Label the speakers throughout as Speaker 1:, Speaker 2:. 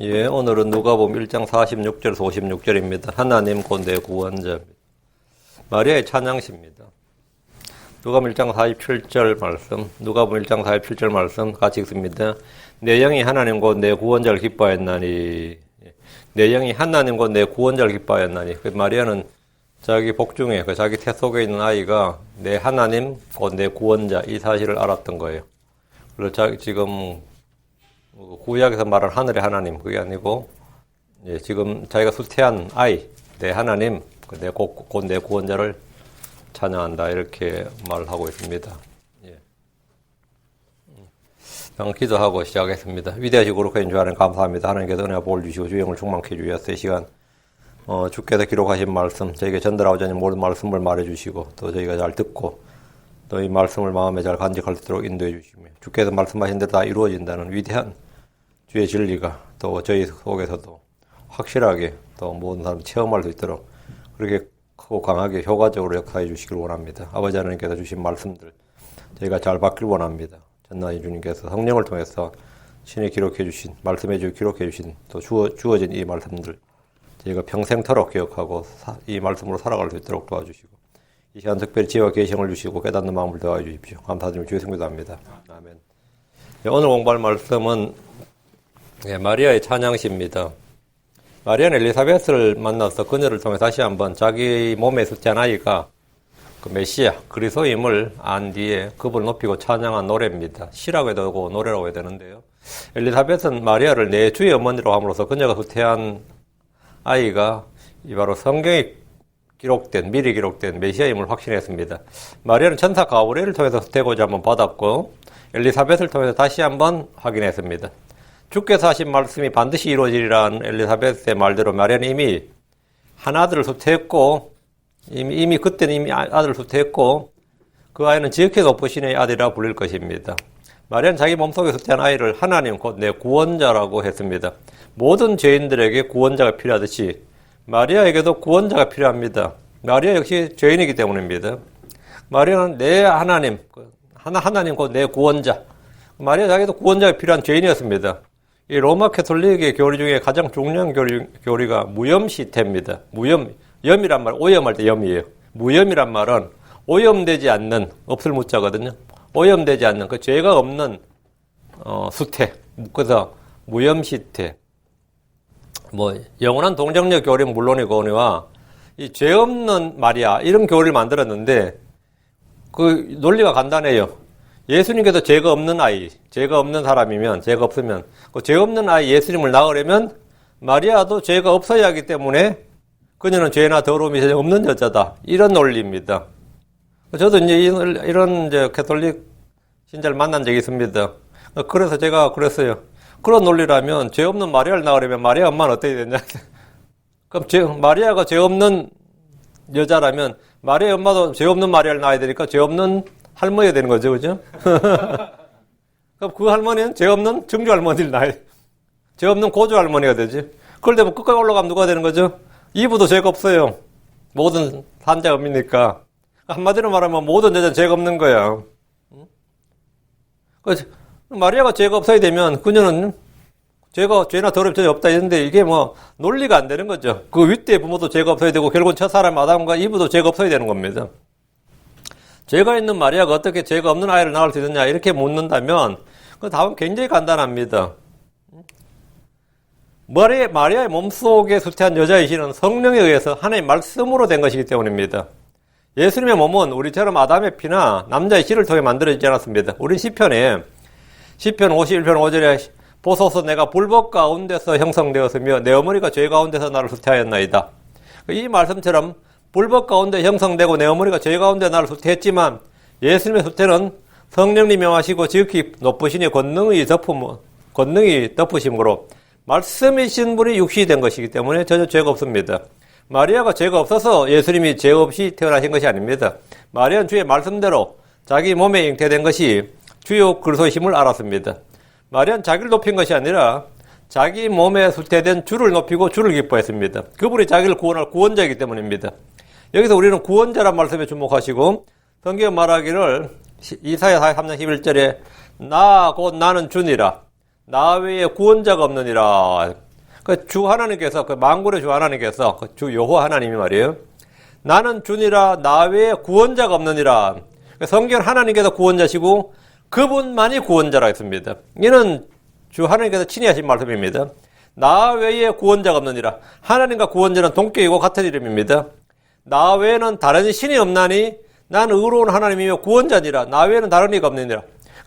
Speaker 1: 예, 오늘은 누가복음 1장 46절에서 56절입니다. 하나님 곧 내 구원자입니다. 마리아의 찬양시입니다. 누가복음 1장 47절 말씀, 누가복음 1장 47절 말씀 같이 읽습니다. 내 영이 하나님 곧 내 구원자를 기뻐하였나니, 내 영이 하나님 곧 내 구원자를 기뻐하였나니. 마리아는 자기 복중에, 자기 태 속에 있는 아이가 내 하나님 곧 내 구원자, 이 사실을 알았던 거예요. 그래서 지금 구약에서 말하는 하늘의 하나님, 그게 아니고, 예, 지금 자기가 수태한 아이, 내 하나님, 곧 내 구원자를 찬양한다, 이렇게 말을 하고 있습니다. 예. 기도하고 시작하겠습니다. 위대하시고 거룩하신 주 하나님 감사합니다. 하나님께서 은혜와 복을 주시고 주영을 충만케 해주셔서 이 시간, 주께서 기록하신 말씀, 저에게 전달하고자 하는 모든 말씀을 말해주시고, 또 저희가 잘 듣고, 또 이 말씀을 마음에 잘 간직할 수 있도록 인도해 주시며, 주께서 말씀하신 대로 다 이루어진다는 위대한 주의 진리가 또 저희 속에서도 확실하게 또 모든 사람이 체험할 수 있도록 그렇게 크고 강하게 효과적으로 역사해 주시길 원합니다. 아버지 하나님께서 주신 말씀들 저희가 잘 받길 원합니다. 전능하신 주님께서 성령을 통해서 신이 기록해 주신, 말씀해 주고 기록해 주신 또 주어진 이 말씀들 저희가 평생토록 기억하고 이 말씀으로 살아갈 수 있도록 도와주시고, 이 시간 특별히 지혜와 계시를 주시고 깨닫는 마음을 더하여 주십시오. 감사드리며 주의 성도 합니다. 아멘. 오늘 공부할 말씀은 마리아의 찬양시입니다. 마리아는 엘리사벳을 만나서 그녀를 통해 다시 한번 자기 몸에 숫자한 아이가 그 메시아, 그리스도임을 안 뒤에 그분을 높이고 찬양한 노래입니다. 시라고 해도 되고 노래라고 해야 되는데요. 엘리사벳은 마리아를 내 주의 어머니로 함으로써 그녀가 후퇴한 아이가 바로 성경에 미리 기록된 메시아임을 확신했습니다. 마리아는 천사 가브리엘을 통해서 후퇴고자 한번 받았고, 엘리사벳을 통해서 다시 한번 확인했습니다. 주께서 하신 말씀이 반드시 이루어지리라는 엘리사벳의 말대로 마리아는 이미 한 아들을 후퇴했고, 이미 그때는 이미 아들을 후퇴했고, 그 아이는 지극히 높으신 이의 아들이라 불릴 것입니다. 마리아는 자기 몸속에 후퇴한 아이를 하나님 곧 내 구원자라고 했습니다. 모든 죄인들에게 구원자가 필요하듯이 마리아에게도 구원자가 필요합니다. 마리아 역시 죄인이기 때문입니다. 마리아는 내 하나님, 하나님 곧 내 구원자. 마리아 자기도 구원자가 필요한 죄인이었습니다. 이 로마 캐톨릭의 교리 중에 가장 중요한 교리가 무염시태입니다. 염이란 말, 오염할 때 염이에요. 무염이란 말은 오염되지 않는, 없을 무자거든요. 오염되지 않는, 그 죄가 없는, 수태. 그래서 무염시태. 영원한 동정녀 교리는 물론이거니와, 이 죄 없는 마리아, 이런 교리를 만들었는데, 그 논리가 간단해요. 예수님께서 죄가 없는 아이, 죄가 없는 사람이면, 죄가 없으면, 그 죄 없는 아이 예수님을 낳으려면 마리아도 죄가 없어야 하기 때문에 그녀는 죄나 더러움이 전혀 없는 여자다. 이런 논리입니다. 저도 이제 이런 캐톨릭 신자를 만난 적이 있습니다. 그래서 제가 그랬어요. 그런 논리라면 죄 없는 마리아를 낳으려면 마리아 엄마는 어떻게 되냐. 그럼 마리아가 죄 없는 여자라면 마리아 엄마도 죄 없는 마리아를 낳아야 되니까 죄 없는 할머니가 되는 거죠, 그죠? 그럼 그 할머니는 죄 없는 증조 할머니를 낳아야 돼. 죄 없는 고조 할머니가 되지. 그럴 때 끝까지 올라가면 누가 되는 거죠? 이브도 죄가 없어요. 모든 산자가 없으니까. 한마디로 말하면 모든 여자는 죄가 없는 거야. 마리아가 죄가 없어야 되면 그녀는 죄나 더러움 전혀 없다 했는데 이게 논리가 안 되는 거죠. 그 윗대 부모도 죄가 없어야 되고 결국은 첫사람 아담과 이브도 죄가 없어야 되는 겁니다. 죄가 있는 마리아가 어떻게 죄가 없는 아이를 낳을 수 있느냐 이렇게 묻는다면 그 답은 굉장히 간단합니다. 마리아의 몸속에 수태한 여자의 신은 성령에 의해서 하나님의 말씀으로 된 것이기 때문입니다. 예수님의 몸은 우리처럼 아담의 피나 남자의 씨를 통해 만들어지지 않았습니다. 우리 시편 51편 5절에 보소서 내가 불법 가운데서 형성되었으며 내 어머니가 죄 가운데서 나를 후퇴하였나이다. 이 말씀처럼 불법 가운데 형성되고 내 어머니가 죄 가운데 나를 후퇴했지만 예수님의 후퇴는 성령님이 명하시고 지극히 높으신 권능이 덮으심으로 말씀이신 분이 육신이 된 것이기 때문에 전혀 죄가 없습니다. 마리아가 죄가 없어서 예수님이 죄 없이 태어나신 것이 아닙니다. 마리아는 주의 말씀대로 자기 몸에 잉태된 것이 주요 그리스도의 힘을 알았습니다. 마리아는 자기를 높인 것이 아니라 자기 몸에 수태된 주를 높이고 주를 기뻐했습니다. 그분이 자기를 구원할 구원자이기 때문입니다. 여기서 우리는 구원자란 말씀에 주목하시고 성경 말하기를 이사야 43장 11절에 나 곧 나는 주니라 나 외에 구원자가 없느니라. 그 주 하나님께서, 그 만군의 주 하나님께서, 그 주 여호와 하나님이 말이에요. 나는 주니라, 나 외에 구원자가 없느니라. 성경 하나님께서 구원자시고 그분만이 구원자라 했습니다. 이는 주 하나님께서 친히 하신 말씀입니다. 나 외에 구원자가 없느니라. 하나님과 구원자는 동격이고 같은 이름입니다. 나 외에는 다른 신이 없나니 난 의로운 하나님이며 구원자니라. 나 외에는 다른 이가 없느니라.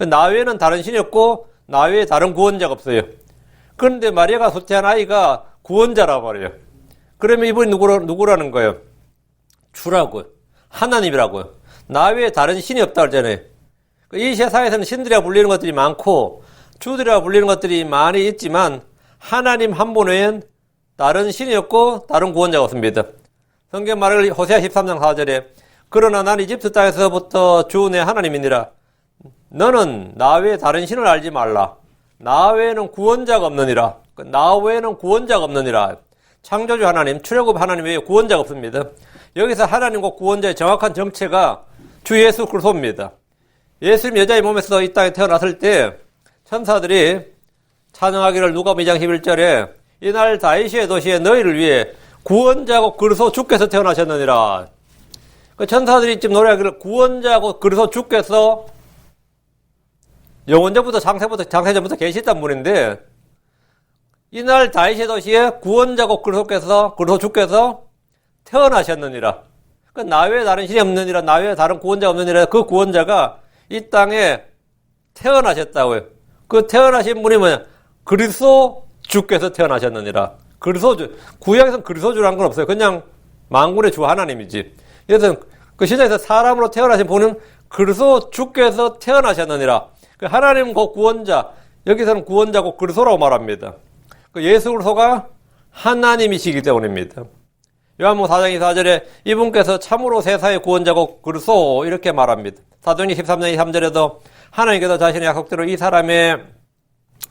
Speaker 1: 나 외에는 다른 신이 없고 나 외에 다른 구원자가 없어요. 그런데 마리아가 수태한 아이가 구원자라 말이에요. 그러면 이분이 누구라는 거예요? 주라고요. 하나님이라고요. 나 외에 다른 신이 없다 그러잖아요. 이 세상에서는 신들이라 불리는 것들이 많고 주들이라 불리는 것들이 많이 있지만 하나님 한 분 외엔 다른 신이 없고 다른 구원자가 없습니다. 성경 말을 호세아 13장 4절에 그러나 난 이집트 땅에서부터 주 내 하나님이니라. 너는 나 외에 다른 신을 알지 말라. 나 외에는 구원자가 없느니라. 나 외에는 구원자가 없느니라. 창조주 하나님, 출애굽 하나님 외에 구원자가 없습니다. 여기서 하나님과 구원자의 정확한 정체가 주 예수 그리스도입니다. 예수님 여자의 몸에서 이 땅에 태어났을 때 천사들이 찬양하기를 누가복음 2장 11절에 이날 다윗의 도시에 너희를 위해 구원자고 그리스도 주께서 태어나셨느니라. 그 천사들이 지금 노래하기를 구원자고 그리스도 주께서 영원전부터 장세전부터 계시던 분인데 이날 다윗의 도시에 구원자고 그리스도 주께서 태어나셨느니라. 그 나 외에 다른 신이 없느니라. 나 외에 다른 구원자가 없느니라. 그 구원자가 이 땅에 태어나셨다고요. 그 태어나신 분이 뭐냐? 그리스도 주께서 태어나셨느니라. 그리스도주. 구약에서는 그리스도주라는 건 없어요. 그냥 만군의 주 하나님이지. 그래서 그 신약에서 사람으로 태어나신 분은 그리스도 주께서 태어나셨느니라. 그 하나님 그 구원자, 여기서는 구원자고 그리스도라고 말합니다. 그 예수 그리스도가 하나님이시기 때문입니다. 요한복음 4장 24절에 이분께서 참으로 세상의 구원자고 그리스도 이렇게 말합니다. 사도행전 13장 23절에도 하나님께서 자신의 약속대로 이 사람의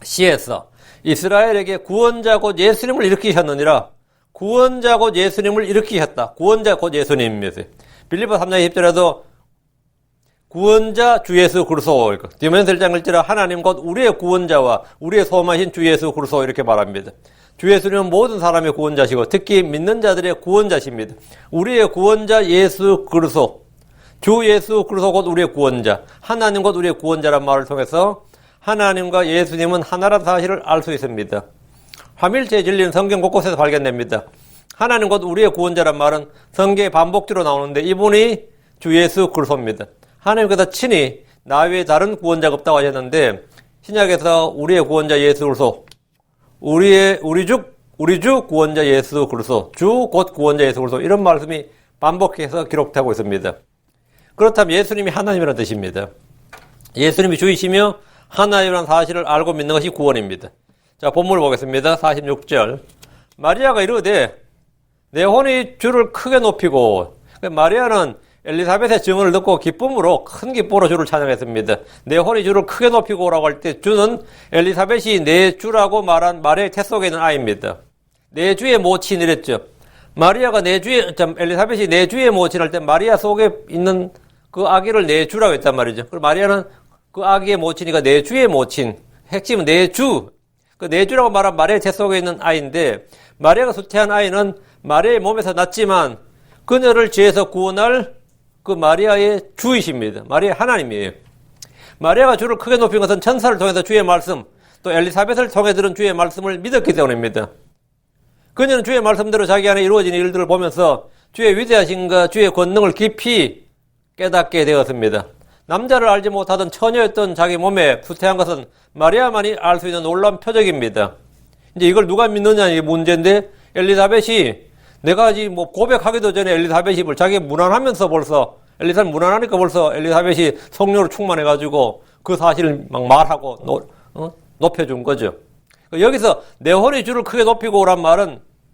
Speaker 1: 시에서 이스라엘에게 구원자 곧 예수님을 일으키셨느니라. 구원자 곧 예수님을 일으키셨다. 구원자 곧 예수님입니다. 빌립보 3장 20절에도 구원자 주 예수 그리스도. 디모데전서 1장 1절에 하나님 곧 우리의 구원자와 우리의 소망이신 주 예수 그리스도 이렇게 말합니다. 주 예수님은 모든 사람의 구원자시고 특히 믿는 자들의 구원자십니다. 우리의 구원자 예수 그리스도. 주 예수 그리스도 곧 우리의 구원자. 하나님 곧 우리의 구원자란 말을 통해서 하나님과 예수님은 하나라는 사실을 알 수 있습니다. 화밀체의 진리는 성경 곳곳에서 발견됩니다. 하나님 곧 우리의 구원자란 말은 성경의 반복적으로 나오는데 이분이 주 예수 그리스도입니다. 하나님께서 친히 나 외에 다른 구원자가 없다고 하셨는데 신약에서 우리의 구원자 예수 그리스도, 우리 주 구원자 예수 그리스도, 주 곧 구원자 예수 그리스도 이런 말씀이 반복해서 기록되고 있습니다. 그렇다면 예수님이 하나님이라는 뜻입니다. 예수님이 주이시며 하나님이라는 사실을 알고 믿는 것이 구원입니다. 자, 본문을 보겠습니다. 46절. 마리아가 이르되 내 혼이 주를 크게 높이고, 마리아는 엘리사벳의 증언을 듣고 기쁨으로 큰 기쁨으로 주를 찬양했습니다. 내 혼이 주를 크게 높이고 라고 할 때 주는 엘리사벳이 내 주라고 말한 마리아의 태 속에 있는 아이입니다. 내 주의 모친 이랬죠. 마리아가 엘리사벳이 내 주의 모친 할 때 마리아 속에 있는 그 아기를 내 주라고 했단 말이죠. 그리고 마리아는 그 아기의 모친이니까 내 주의 모친. 핵심은 내 주. 그 내 주라고 말한 마리아의 태 속에 있는 아이인데 마리아가 수태한 아이는 마리아의 몸에서 났지만 그녀를 죄에서 구원할 그 마리아의 주이십니다. 마리아 하나님이에요. 마리아가 주를 크게 높인 것은 천사를 통해서 주의 말씀, 또 엘리사벳을 통해 들은 주의 말씀을 믿었기 때문입니다. 그녀는 주의 말씀대로 자기 안에 이루어진 일들을 보면서 주의 위대하신가 주의 권능을 깊이 깨닫게 되었습니다. 남자를 알지 못하던 처녀였던 자기 몸에 수태한 것은 마리아만이 알 수 있는 놀라운 표적입니다. 이제 이걸 누가 믿느냐 이게 문제인데 엘리사벳이 내가 아직 고백하기도 전에 엘리사벳이 자기 무난하면서 벌써 엘리사벳 무난하니까 벌써 엘리사벳이 성령으로 충만해가지고 그 사실을 막 말하고 높여준 거죠. 여기서 내 혼이 주를 크게 높이고 오란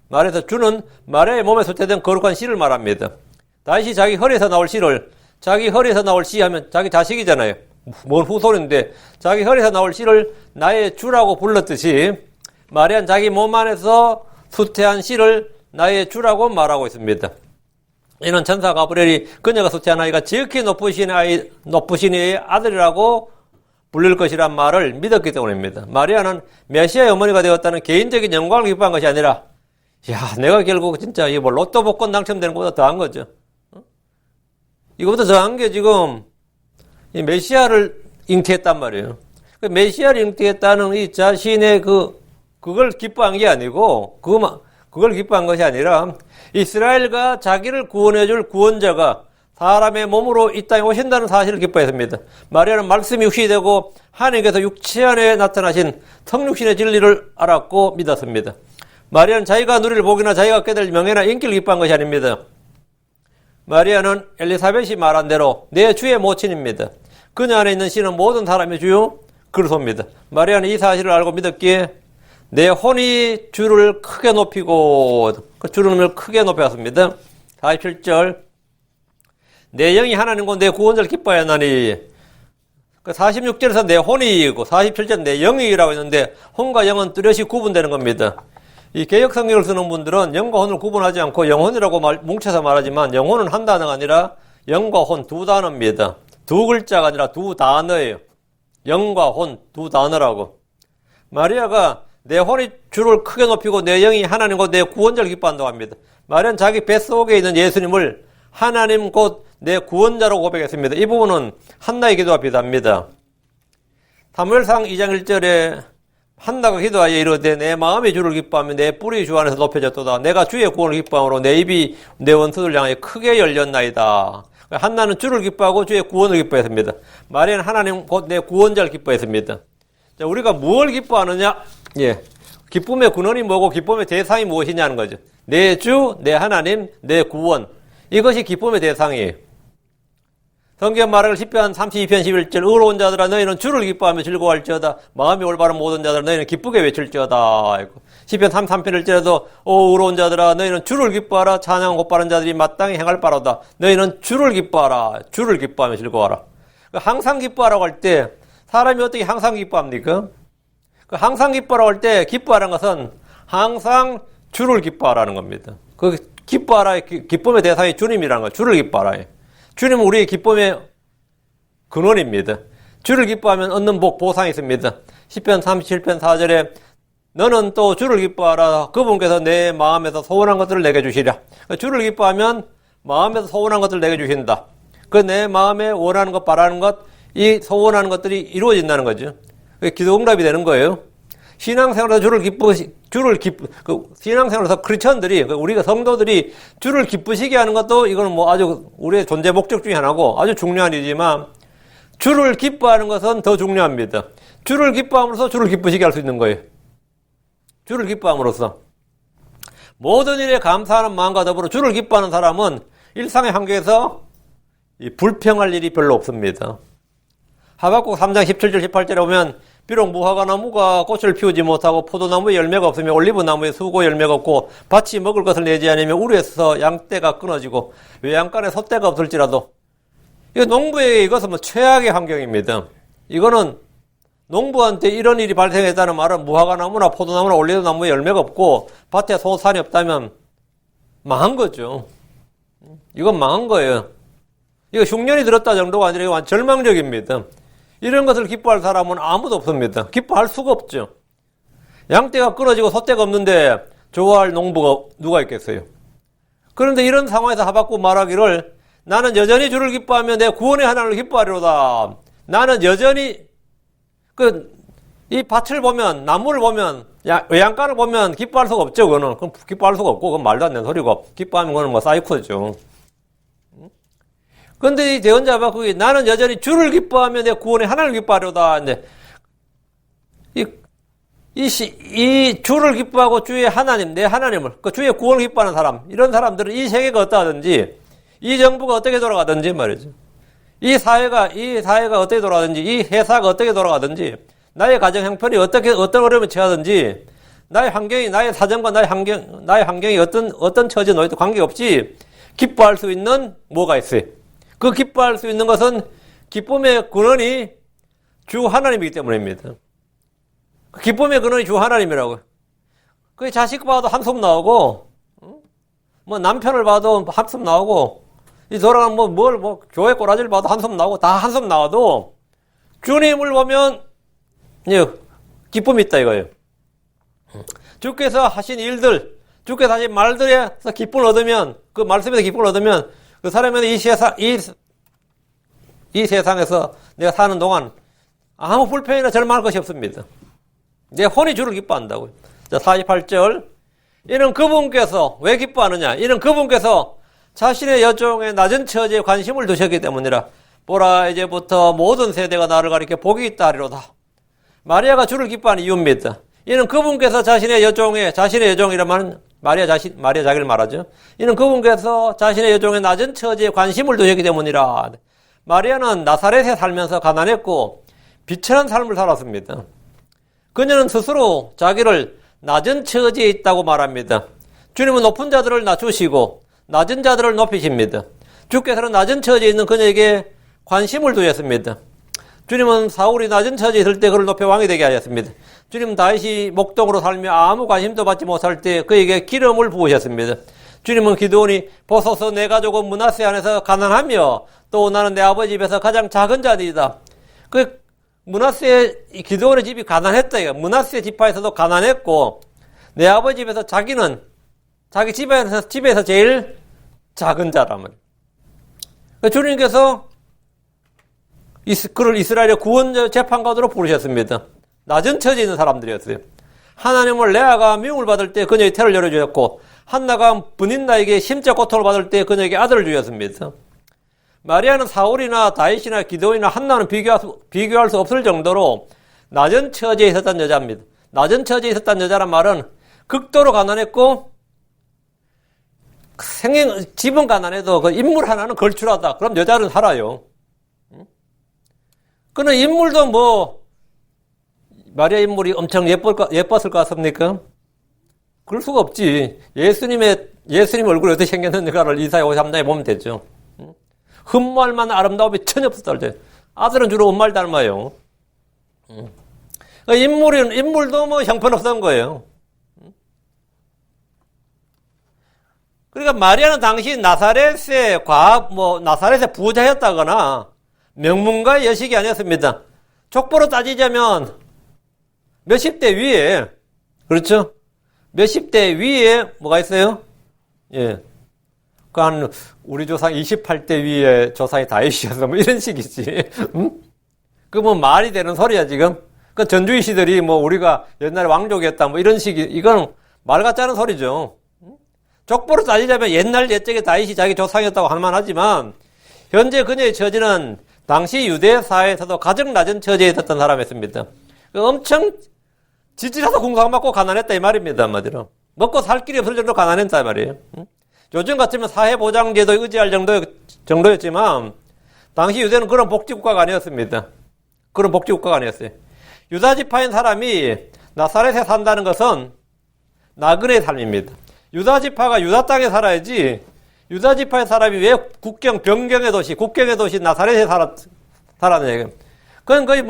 Speaker 1: 말에서 주는 마리아의 몸에 수태된 거룩한 씨를 말합니다. 다시 자기 허리에서 나올 씨를 자기 허리에서 나올 씨 하면 자기 자식이잖아요. 뭔 후손인데 자기 허리에서 나올 씨를 나의 주라고 불렀듯이 마리아는 자기 몸 안에서 수태한 씨를 나의 주라고 말하고 있습니다. 이는 천사 가브리엘이 그녀가 수태한 아이가 지극히 높으신 이의 아들이라고 불릴 것이란 말을 믿었기 때문입니다. 마리아는 메시아의 어머니가 되었다는 개인적인 영광을 기뻐한 것이 아니라, 야, 내가 결국 진짜 이게 뭐 로또 복권 당첨되는 것보다 더한 거죠. 이거보다 더한 게 지금 이 메시아를 잉태했단 말이에요. 그 메시아를 잉태했다는 이 자신의 그걸 기뻐한 게 아니고, 그걸 기뻐한 것이 아니라, 이스라엘과 자기를 구원해줄 구원자가 사람의 몸으로 이 땅에 오신다는 사실을 기뻐했습니다. 마리아는 말씀이 육신이 되고 하나님께서 육체 안에 나타나신 성육신의 진리를 알았고 믿었습니다. 마리아는 자기가 누릴 복이나 자기가 얻게 될 명예나 인기를 기뻐한 것이 아닙니다. 마리아는 엘리사벳이 말한 대로 내 주의 모친입니다. 그녀 안에 있는 씨는 모든 사람의 주요 그리스도입니다. 마리아는 이 사실을 알고 믿었기에 내 혼이 주를 크게 높이고, 그 주름을 크게 높였습니다. 47절, 내 영이 하나님과 내 구원자를 기뻐하였나니, 46절에서 내 혼이고 47절 내 영이라고 했는데 혼과 영은 뚜렷이 구분되는 겁니다. 이 개역 성경을 쓰는 분들은 영과 혼을 구분하지 않고 영혼이라고 뭉쳐서 말하지만 영혼은 한 단어가 아니라 영과 혼 두 단어입니다. 두 글자가 아니라 두 단어예요. 영과 혼 두 단어라고. 마리아가 내 혼이 주를 크게 높이고 내 영이 하나님과 내 구원자를 기뻐한다고 합니다. 마리아는 자기 뱃속에 있는 예수님을 하나님 곧 내 구원자로 고백했습니다. 이 부분은 한나의 기도와 비슷합니다. 사무엘상 2장 1절에 한나가 기도하여 이르되 내 마음이 주를 기뻐하며 내 뿔이 주 안에서 높여졌도다. 내가 주의 구원을 기뻐함으로 내 입이 내 원수들 향하여 크게 열렸나이다. 한나는 주를 기뻐하고 주의 구원을 기뻐했습니다. 마리아는 하나님 곧 내 구원자를 기뻐했습니다. 자, 우리가 무엇을 기뻐하느냐? 예, 기쁨의 근원이 뭐고 기쁨의 대상이 무엇이냐는 거죠. 내 주, 내 하나님, 내 구원. 이것이 기쁨의 대상이에요. 성경 말하길 시편 32편 11절 의로운 자들아 너희는 주를 기뻐하며 즐거워할지어다. 마음이 올바른 모든 자들아 너희는 기쁘게 외칠지어다. 시편 33편 1절에도 오 의로운 자들아 너희는 주를 기뻐하라. 찬양 곧바른 자들이 마땅히 행할 바로다. 너희는 주를 기뻐하라. 주를 기뻐하며 즐거워하라. 항상 기뻐하라고 할 때 사람이 어떻게 항상 기뻐합니까? 항상 기뻐하라고 할 때 기뻐하라는 것은 항상 주를 기뻐하라는 겁니다. 기뻐하라, 기쁨의 대상이 주님이라는 거예요. 주를 기뻐하라. 주님은 우리의 기쁨의 근원입니다. 주를 기뻐하면 얻는 복, 보상이 있습니다. 시편 37편 4절에 너는 또 주를 기뻐하라. 그분께서 내 마음에서 소원한 것들을 내게 주시랴. 주를 기뻐하면 마음에서 소원한 것들을 내게 주신다. 내 마음에 원하는 것, 바라는 것, 이 소원하는 것들이 이루어진다는 거죠. 기도응답이 되는 거예요. 신앙생활에서 신앙생활에서 크리스천들이, 우리가 성도들이 주를 기쁘시게 하는 것도 이거는 뭐 아주 우리의 존재 목적 중에 하나고 아주 중요한 일이지만 주를 기뻐하는 것은 더 중요합니다. 주를 기뻐함으로써 주를 기쁘시게 할 수 있는 거예요. 주를 기뻐함으로써. 모든 일에 감사하는 마음과 더불어 주를 기뻐하는 사람은 일상의 환경에서 불평할 일이 별로 없습니다. 하박국 3장 17절 18절에 보면 비록 무화과 나무가 꽃을 피우지 못하고 포도나무에 열매가 없으며 올리브나무에 수고 열매가 없고 밭이 먹을 것을 내지 않으며 우리에서 양떼가 끊어지고 외양간에 소떼가 없을지라도 이거 농부에게 이것은 뭐 최악의 환경입니다. 이거는 농부한테 이런 일이 발생했다는 말은 무화과 나무나 포도나무나 올리브나무에 열매가 없고 밭에 소산이 없다면 망한 거죠. 이건 망한 거예요. 이거 흉년이 들었다 정도가 아니라 이거 절망적입니다. 이런 것을 기뻐할 사람은 아무도 없습니다. 기뻐할 수가 없죠. 양떼가 끊어지고 소떼가 없는데 좋아할 농부가 누가 있겠어요. 그런데 이런 상황에서 하박국 말하기를 나는 여전히 주를 기뻐하며 내 구원의 하나님을 기뻐하리로다. 나는 여전히 이 밭을 보면 나무를 보면 외양간을 보면 기뻐할 수가 없죠. 그거는 기뻐할 수가 없고 그건 말도 안 되는 소리고 기뻐하면 그거는 뭐 사이코죠. 그런데 이 대언자 하박국이 나는 여전히 주를 기뻐하며 내 구원의 하나님을 기뻐하려다. 이 주를 기뻐하고 주의 하나님, 내 하나님을, 주의 구원을 기뻐하는 사람, 이런 사람들은 이 세계가 어떠하든지, 이 정부가 어떻게 돌아가든지 말이죠. 이 사회가 어떻게 돌아가든지, 이 회사가 어떻게 돌아가든지, 나의 가정 형편이 어떤 어려움에 처하든지, 나의 환경이, 나의 사정과 나의 환경이 어떤 처지에 놓여도 관계없이 기뻐할 수 있는 뭐가 있어요. 그 기뻐할 수 있는 것은 기쁨의 근원이 주 하나님이기 때문입니다. 기쁨의 근원이 주 하나님이라고요. 그 자식 봐도 한숨 나오고, 뭐 남편을 봐도 한숨 나오고, 이 돌아가는 교회 꼬라지를 봐도 한숨 나오고, 다 한숨 나와도 주님을 보면 기쁨이 있다 이거예요. 주께서 하신 일들, 주께서 하신 말들에서 기쁨을 얻으면, 그 말씀에서 기쁨을 얻으면 그 사람은 이 세상에서 내가 사는 동안 아무 불평이나 절망할 것이 없습니다. 내 혼이 주를 기뻐한다고요. 자, 48절. 이는 그분께서 왜 기뻐하느냐? 이는 그분께서 자신의 여종의 낮은 처지에 관심을 두셨기 때문이라. 보라, 이제부터 모든 세대가 나를 가리켜 복이 있다 하리로다. 마리아가 주를 기뻐하는 이유입니다. 이는 그분께서 자신의 여종이라면 마리아 자기를 말하죠. 이는 그분께서 자신의 여종의 낮은 처지에 관심을 두셨기 때문이라. 마리아는 나사렛에 살면서 가난했고 비천한 삶을 살았습니다. 그녀는 스스로 자기를 낮은 처지에 있다고 말합니다. 주님은 높은 자들을 낮추시고 낮은 자들을 높이십니다. 주께서는 낮은 처지에 있는 그녀에게 관심을 두셨습니다. 주님은 사울이 낮은 처지에 있을 때 그를 높여 왕이 되게 하셨습니다. 주님은 다윗이 목동으로 살며 아무 관심도 받지 못할 때 그에게 기름을 부으셨습니다. 주님은 기드온이 보소서 내 가족은 므낫세 안에서 가난하며 또 나는 내 아버지 집에서 가장 작은 자들이다. 그 기드온의 집이 가난했다. 므낫세 지파에서도 가난했고 내 아버지 집에서 자기는 자기 집에서 제일 작은 자란 말이에요. 주님께서 그를 이스라엘의 구원 재판관으로 부르셨습니다. 낮은 처지에 있는 사람들이었어요. 하나님을 레아가 미움을 받을 때 그녀의 태를 열어주셨고 한나가 브닌나에게 심적 고통을 받을 때 그녀에게 아들을 주셨습니다. 마리아는 사울이나 다윗이나 기드온이나 한나는 비교할 수 없을 정도로 낮은 처지에 있었던 여자입니다. 낮은 처지에 있었던 여자란 말은 극도로 가난했고 집은 가난해도 그 인물 하나는 걸출하다. 그럼 여자는 살아요. 그는 인물도 마리아 인물이 엄청 예뻤을 것 같습니까? 그럴 수가 없지. 예수님 얼굴이 어떻게 생겼는가를 이사야 53장에 보면 되죠. 흠모할 만한 아름다움이 전혀 없었다. 아들은 주로 엄마를 닮아요. 인물도 형편없던 거예요. 그러니까 마리아는 당시 나사렛의 부자였다거나 명문가의 여식이 아니었습니다. 족보로 따지자면 몇십 대 위에, 그렇죠? 몇십 대 위에 뭐가 있어요? 예. 그러니까 우리 조상 28대 위에 조상이 다윗이어서 뭐 이런 식이지. 그 말이 되는 소리야 지금. 그 전주의 시들이 우리가 옛날에 왕족이었다 이런 식이, 이건 말 같지 않은 소리죠. 족보로 따지자면 옛적에 다윗이 자기 조상이었다고 할 만하지만 현재 그녀의 처지는 당시 유대 사회에서도 가장 낮은 처지에 있었던 사람이었습니다. 엄청 지질해서 궁상맞고 가난했다 이 말입니다. 한마디로 먹고 살 길이 없을 정도로 가난했다 이 말이에요. 요즘 같으면 사회보장제도에 의지할 정도였지만 당시 유대는 그런 복지국가가 아니었습니다. 그런 복지국가가 아니었어요. 유다지파인 사람이 나사렛에 산다는 것은 나그네의 삶입니다. 유다지파가 유다 땅에 살아야지, 유다지파의 사람이 왜 국경의 도시 나사렛에 살았느냐 이거. 그건 거의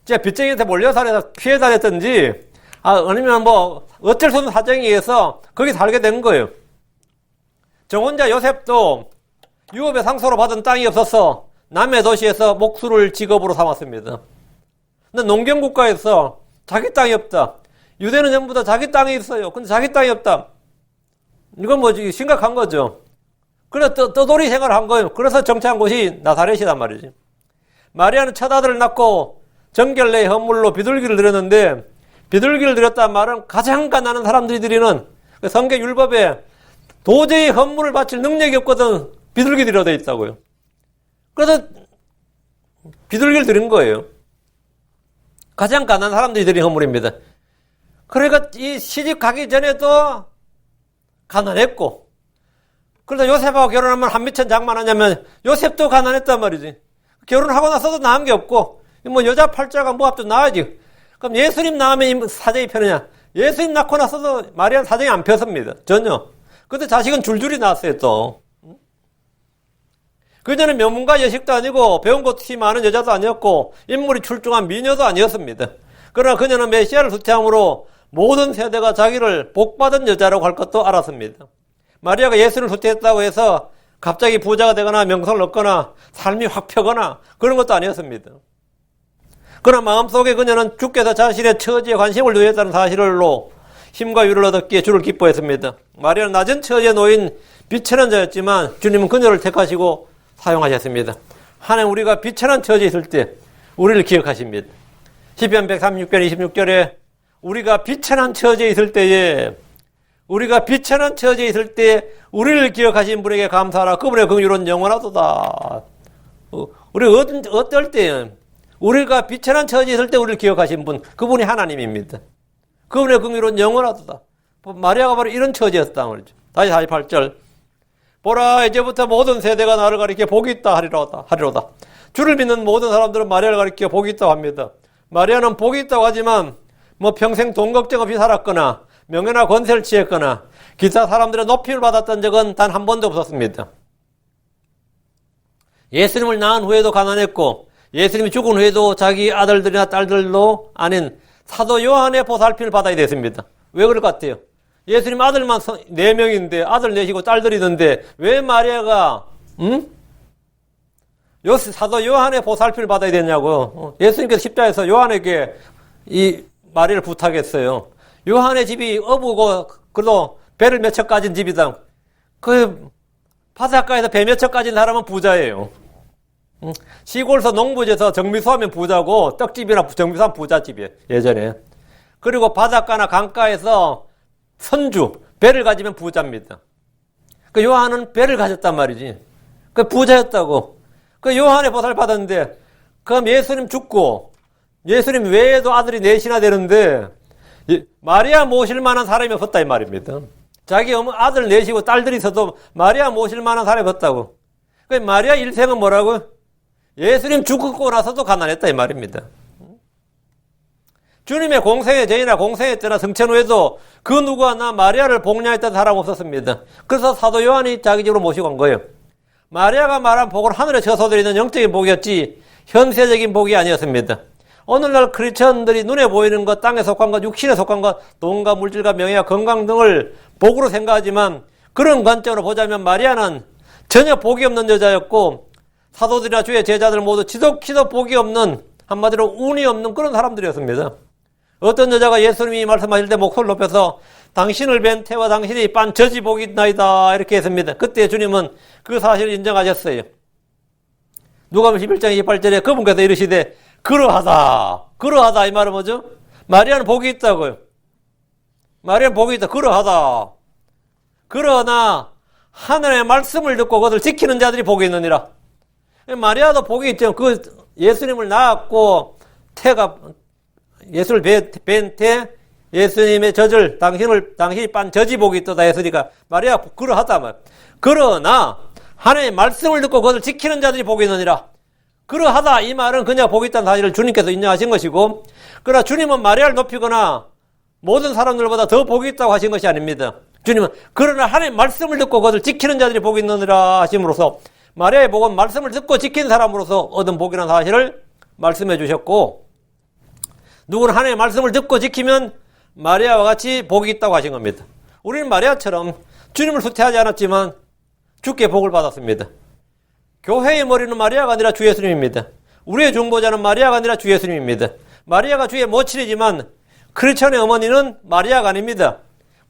Speaker 1: 제가 빚쟁이한테 몰려 살아서 피해 다녔던지 아니면 어쩔 수 없는 사정에 의해서 거기 살게 된 거예요. 정혼자 요셉도 유업의 상소로 받은 땅이 없어서 남의 도시에서 목수를 직업으로 삼았습니다. 근데 농경국가에서 자기 땅이 없다. 유대는 전부 다 자기 땅이 있어요. 근데 자기 땅이 없다. 이건 심각한 거죠. 그래서 떠돌이 생활을 한 거예요. 그래서 정착한 곳이 나사렛이란 말이지. 마리아는 첫 아들을 낳고 정결례의 헌물로 비둘기를 드렸는데, 비둘기를 드렸다는 말은 가장 가난한 사람들이 드리는 성경 율법에 도저히 헌물을 바칠 능력이 없거든 비둘기 드려야 돼 있다고요. 그래서 비둘기를 드린 거예요. 가장 가난한 사람들이 드린 헌물입니다. 그러니까 이 시집 가기 전에도 가난했고, 그래서 요셉하고 결혼하면 한미천 장만하냐면 요셉도 가난했단 말이지. 결혼하고 나서도 나은 게 없고, 여자 팔자가 합도 나아야지. 그럼 예수님 낳으면 사정이 편하냐? 예수님 낳고 나서도 마리아는 사정이 안 폈습니다. 전혀. 근데 자식은 줄줄이 낳았어요, 또. 그녀는 명문가 여식도 아니고 배운 것이 많은 여자도 아니었고 인물이 출중한 미녀도 아니었습니다. 그러나 그녀는 메시아를 수태함으로 모든 세대가 자기를 복받은 여자라고 할 것도 알았습니다. 마리아가 예수를 수태했다고 해서 갑자기 부자가 되거나 명성을 얻거나 삶이 확 펴거나 그런 것도 아니었습니다. 그러나 마음속에 그녀는 주께서 자신의 처지에 관심을 두셨다는 사실로 힘과 위를 얻었기에 주를 기뻐했습니다. 마리아는 낮은 처지에 놓인 비천한 자였지만 주님은 그녀를 택하시고 사용하셨습니다. 하나님 우리가 비천한 처지에 있을 때 우리를 기억하십니다. 시편 136편 26절에 우리가 비천한 처지에 있을 때에 우리를 기억하신 분에게 감사하라. 그분의 긍휼은 영원하도다. 우리가 어떨 때 우리가 비천한 처지에 있을 때 우리를 기억하신 분, 그분이 하나님입니다. 그분의 긍휼은 영원하도다. 마리아가 바로 이런 처지였다는 거죠. 다시 48절. 보라, 이제부터 모든 세대가 나를 가리켜 복이 있다 하리로다. 주를 믿는 모든 사람들은 마리아를 가리켜 복이 있다고 합니다. 마리아는 복이 있다고 하지만 평생 돈 걱정 없이 살았거나 명예나 권세를 취했거나 기타 사람들의 높임을 받았던 적은 단 한 번도 없었습니다. 예수님을 낳은 후에도 가난했고 예수님이 죽은 후에도 자기 아들들이나 딸들도 아닌 사도 요한의 보살핌을 받아야 됐습니다. 왜 그럴 것 같아요? 예수님 아들만 4명인데 아들 내시고 딸들이 있는데 왜 마리아가 사도 요한의 보살핌을 받아야 되냐고. 예수님께서 십자가에서 요한에게 이 마리아를 부탁했어요. 요한의 집이 어부고 그래도 배를 몇 척 가진 집이다. 그 바닷가에서 배 몇 척 가진 사람은 부자예요. 시골에서 농부지에서 정미소하면 부자고 떡집이나 정미소하면 부잣집이에요. 예전에. 그리고 바닷가나 강가에서 선주, 배를 가지면 부자입니다. 그 요한은 배를 가졌단 말이지. 그 부자였다고. 그 요한의 보살을 받았는데 그럼 예수님 죽고 예수님 외에도 아들이 넷이나 되는데 마리아 모실 만한 사람이 없었다 이 말입니다. 자기 아들 넷이고 딸들이 있어도 마리아 모실 만한 사람이 없다고. 그 마리아 일생은 뭐라고? 예수님 죽고 나서도 가난했다 이 말입니다. 주님의 공생의 전이나 공생의 때나 승천 후에도 그 누구 하나 마리아를 복양했던 사람 없었습니다. 그래서 사도 요한이 자기 집으로 모시고 온 거예요. 마리아가 말한 복은 하늘에 저소들이는 영적인 복이었지 현세적인 복이 아니었습니다. 오늘날 크리스천들이 눈에 보이는 것, 땅에 속한 것, 육신에 속한 것, 돈과 물질과 명예와 건강 등을 복으로 생각하지만 그런 관점으로 보자면 마리아는 전혀 복이 없는 여자였고 사도들이나 주의 제자들 모두 지독히도 복이 없는, 한마디로 운이 없는 그런 사람들이었습니다. 어떤 여자가 예수님이 말씀하실 때 목소리를 높여서 당신을 뵌 태와 당신이 빤 저지 복이 있나이다 이렇게 했습니다. 그때 주님은 그 사실을 인정하셨어요. 누가복음 11장 28절에 그분께서 이르시되 그러하다 이 말은 뭐죠? 마리아는 복이 있다고요. 마리아는 복이 있다. 그러하다. 그러나 하늘의 말씀을 듣고 그것을 지키는 자들이 복이 있느니라. 마리아도 복이 있죠. 그 예수님을 낳았고 예수를 뵌 태 예수님의 젖을 당신이 빤 젖이 복이 있다 했으니까 마리아 그러하다 말. 그러나 하나님의 말씀을 듣고 그것을 지키는 자들이 복이 있느니라. 그러하다 이 말은 그냥 복이 있다는 사실을 주님께서 인정하신 것이고, 그러나 주님은 마리아를 높이거나 모든 사람들보다 더 복이 있다고 하신 것이 아닙니다. 주님은 그러나 하나님의 말씀을 듣고 그것을 지키는 자들이 복이 있느니라 하심으로써 마리아의 복은 말씀을 듣고 지킨 사람으로서 얻은 복이라는 사실을 말씀해 주셨고, 누구는 하나님의 말씀을 듣고 지키면 마리아와 같이 복이 있다고 하신 겁니다. 우리는 마리아처럼 주님을 수태하지 않았지만 주께 복을 받았습니다. 교회의 머리는 마리아가 아니라 주 예수님입니다. 우리의 중보자는 마리아가 아니라 주 예수님입니다. 마리아가 주의 모친이지만 크리스천의 어머니는 마리아가 아닙니다.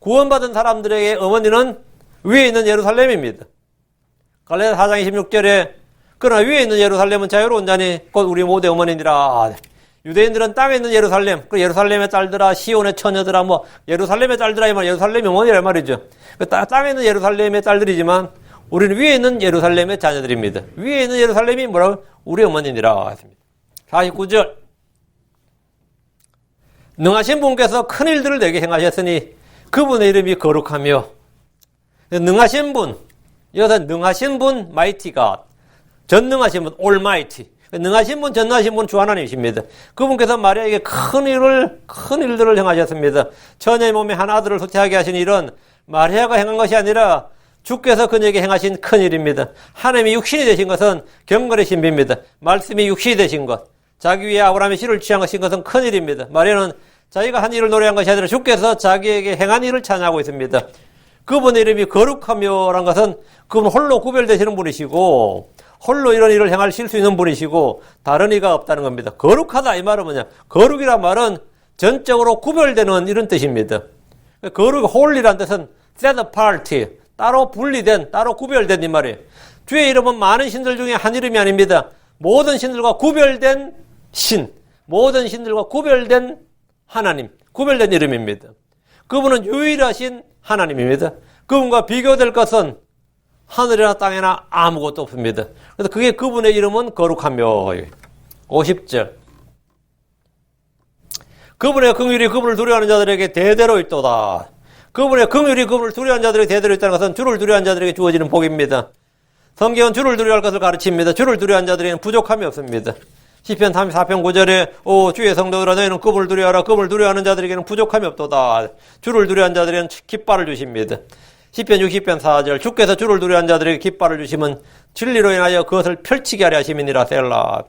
Speaker 1: 구원받은 사람들에게 어머니는 위에 있는 예루살렘입니다. 갈라디아 4장 26절에 그러나 위에 있는 예루살렘은 자유로운 자니 곧 우리 모두의 어머니니라. 유대인들은 땅에 있는 예루살렘, 그 예루살렘의 딸들아, 시온의 처녀들아, 예루살렘의 딸들아, 이 말, 예루살렘의 어머니라 말이죠. 땅에 있는 예루살렘의 딸들이지만 우리는 위에 있는 예루살렘의 자녀들입니다. 위에 있는 예루살렘이 뭐라고? 우리 어머니니라 했습니다. 49절. 능하신 분께서 큰 일들을 내게 행하셨으니 그분의 이름이 거룩하며, 능하신 분, 여기서 능하신 분, mighty God, 전능하신 분, almighty. 능하신 분, 전능하신 분 주 하나님이십니다. 그분께서 마리아에게 큰 일들을 행하셨습니다. 처녀의 몸에 한 아들을 수태하게 하신 일은 마리아가 행한 것이 아니라 주께서 그녀에게 행하신 큰 일입니다. 하나님이 육신이 되신 것은 경건의 신비입니다. 말씀이 육신이 되신 것, 자기 위에 아브라함의 씨를 취한 것은 큰 일입니다. 마리아는 자기가 한 일을 노래한 것이 아니라 주께서 자기에게 행한 일을 찬양하고 있습니다. 그분의 이름이 거룩하며라는 것은 그분 홀로 구별되시는 분이시고 홀로 이런 일을 행하실 수 있는 분이시고 다른 이가 없다는 겁니다. 거룩하다 이 말은 뭐냐? 거룩이란 말은 전적으로 구별되는 이런 뜻입니다. 거룩, 홀리란 뜻은 set apart, 따로 분리된, 따로 구별된 이 말이에요. 주의 이름은 많은 신들 중에 한 이름이 아닙니다. 모든 신들과 구별된 신, 모든 신들과 구별된 하나님, 구별된 이름입니다. 그분은 유일하신 하나님입니다. 그분과 비교될 것은 하늘이나 땅이나 아무것도 없습니다. 그래서 그게 그분의 이름은 거룩하며. 50절. 그분의 긍휼이 그분을 두려워하는 자들에게 대대로 있도다. 그분의 긍휼이 그분을 두려워하는 자들에게 대대로 있다는 것은 주를 두려워하는 자들에게 주어지는 복입니다. 성경은 주를 두려워할 것을 가르칩니다. 주를 두려워하는 자들에게는 부족함이 없습니다. 시편 34편 9절에 오 주의 성도들아 너희는 그분을 두려워하라. 그분을 두려워하는 자들에게는 부족함이 없도다. 주를 두려워하는 자들에게는 깃발을 주십니다. 시편 60편 4절 주께서 주를 두려워하는 자들에게 깃발을 주시면 진리로 인하여 그것을 펼치게 하려 하심이니라. 셀라.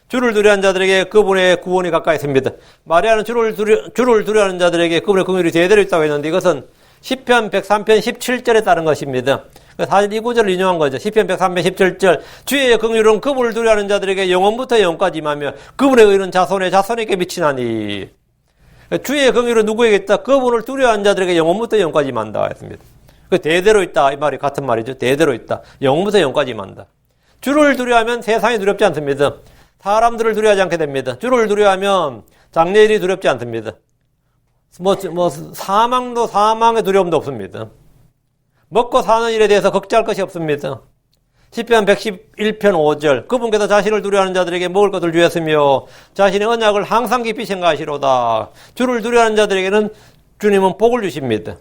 Speaker 1: 주를 두려워하는 자들에게 그분의 구원이 가까이 있습니다. 마리아는 주를 두려워하는 자들에게 그분의 긍휼이 대대로 있다고 했는데 이것은 시편 103편 17절에 따른 것입니다. 사실 이 구절을 인용한 거죠. 시편 103편 17절 주의 긍휼은 그분을 두려워하는 자들에게 영원부터 영원까지 임하며 그분의 의는 자손의 자손에게 미치나니. 주의 긍휼은 누구에게 있다? 그분을 두려워하는 자들에게 영원부터 영원까지 임한다 했습니다. 그 대대로 있다 이 말이 같은 말이죠. 대대로 있다. 영원부터 영원까지 임한다. 주를 두려워하면 세상이 두렵지 않습니다. 사람들을 두려워하지 않게 됩니다. 주를 두려워하면 장래일이 두렵지 않습니다. 사망도 사망의 두려움도 없습니다. 먹고 사는 일에 대해서 걱정할 것이 없습니다. 시편 111편 5절 그분께서 자신을 두려워하는 자들에게 먹을 것을 주셨으며 자신의 언약을 항상 깊이 생각하시로다. 주를 두려워하는 자들에게는 주님은 복을 주십니다.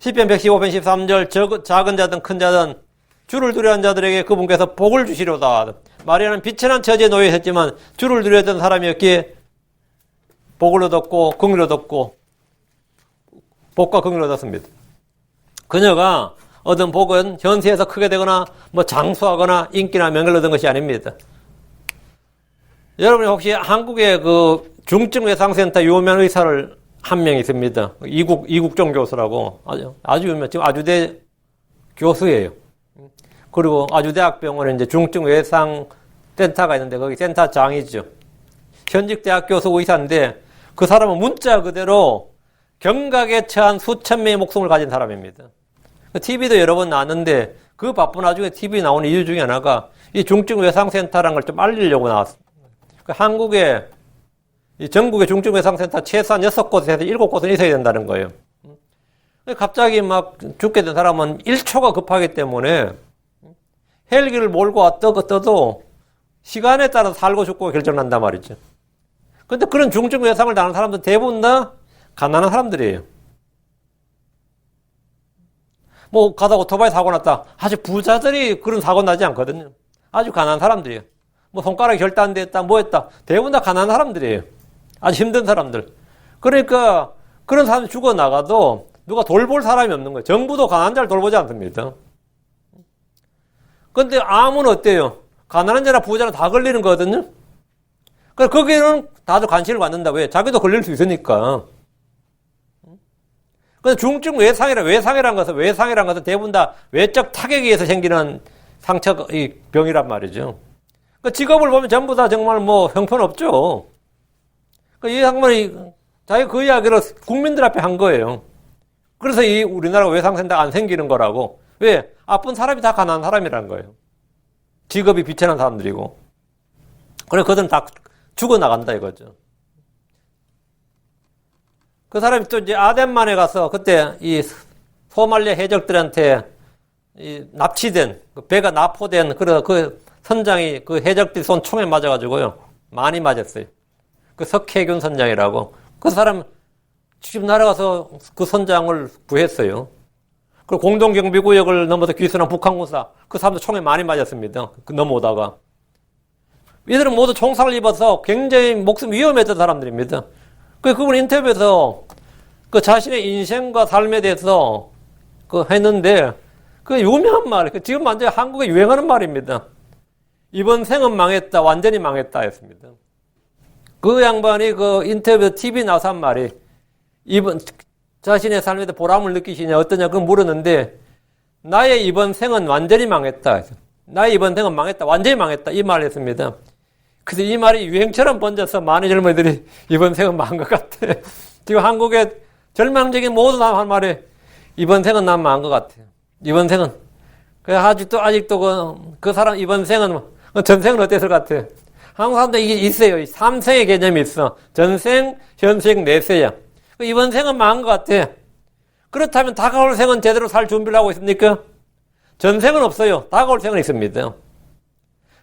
Speaker 1: 시편 115편 13절 작은 자든 큰 자든 주를 두려워하는 자들에게 그분께서 복을 주시로다. 마리아는 비천한 처지에 놓여 있었지만 주를 두려워했던 사람이었기에 복을 얻었고 긍휼을 얻었고 복과 긍휼을 얻었습니다. 그녀가 얻은 복은 현세에서 크게 되거나 장수하거나 인기나 명예를 얻은 것이 아닙니다. 여러분이 혹시 한국의 그 중증외상센터 유명 의사를 한 명 있습니다. 이국종 교수라고 아주 유명, 지금 아주대 교수예요. 그리고 아주대학병원에 이제 중증외상센터가 있는데 거기 센터장이죠. 현직 대학 교수 의사인데 그 사람은 문자 그대로 경각에 처한 수천 명의 목숨을 가진 사람입니다. TV도 여러 번 나왔는데 그 바쁜 와중에 TV 나오는 이유 중에 하나가 이 중증외상센터라는 걸 좀 알리려고 나왔습니다. 한국에 이 전국의 중증외상센터 최소한 6곳에서 7곳은 있어야 된다는 거예요. 갑자기 막 죽게 된 사람은 1초가 급하기 때문에 헬기를 몰고 떠도 시간에 따라서 살고 죽고 결정난단 말이죠. 근데 그런 중증외상을 당하는 사람들 대부분 다 가난한 사람들이에요. 가다 오토바이 사고 났다. 아주 부자들이 그런 사고 나지 않거든요. 아주 가난한 사람들이에요. 손가락이 결단됐다, 했다. 대부분 다 가난한 사람들이에요. 아주 힘든 사람들. 그러니까 그런 사람이 죽어나가도 누가 돌볼 사람이 없는 거예요. 정부도 가난한 자를 돌보지 않습니다. 근데 암은 어때요? 가난한 자나 부자나 다 걸리는 거거든요. 그래서 거기는 다들 관심을 받는다. 왜? 자기도 걸릴 수 있으니까. 근데 중증 외상이라는 것은 대부분 다 외적 타격에 의해서 생기는 병이란 말이죠. 그 직업을 보면 전부 다 정말 형편없죠. 이 양반이 자기 그 이야기를 국민들 앞에 한 거예요. 그래서 이 우리나라 외상센터가 안 생기는 거라고. 왜? 아픈 사람이 다 가난한 사람이라는 거예요. 직업이 비천한 사람들이고. 그래, 그들은 다 죽어나간다 이거죠. 그 사람이 또 이제 아덴만에 가서 그때 이 소말리아 해적들한테 납치된, 배가 납포된 그 선장이 그 해적들이 쏜 총에 맞아가지고요. 많이 맞았어요. 그 석혜균 선장이라고. 그 사람 직접 날아가서 그 선장을 구했어요. 그리고 공동경비구역을 넘어서 귀순한 북한군사. 그 사람도 총에 많이 맞았습니다. 넘어오다가. 이들은 모두 총상을 입어서 굉장히 목숨이 위험했던 사람들입니다. 그분 인터뷰에서 그 자신의 인생과 삶에 대해서 했는데 그 유명한 말, 지금 완전히 한국에 유행하는 말입니다. 이번 생은 망했다, 완전히 망했다 했습니다. 그 양반이 그 인터뷰 TV 나와서 한 말이 자신의 삶에 대해 보람을 느끼시냐 어떠냐 그걸 물었는데 나의 이번 생은 완전히 망했다.
Speaker 2: 나의 이번 생은 망했다. 완전히 망했다. 이 말을 했습니다. 그래서 이 말이 유행처럼 번져서 많은 젊은이들이 이번 생은 망한 것 같아. 지금 한국의 절망적인 모든 사람 한 말이 이번 생은 난 망한 것 같아. 이번 생은. 그래서 아직도 그 사람 이번 생은, 전생은 어땠을 것 같아. 한국 사람들 이게 있어요. 3생의 개념이 있어. 전생, 현생, 내세야. 이번 생은 망한 것 같아. 그렇다면 다가올 생은 제대로 살 준비를 하고 있습니까? 전생은 없어요. 다가올 생은 있습니다.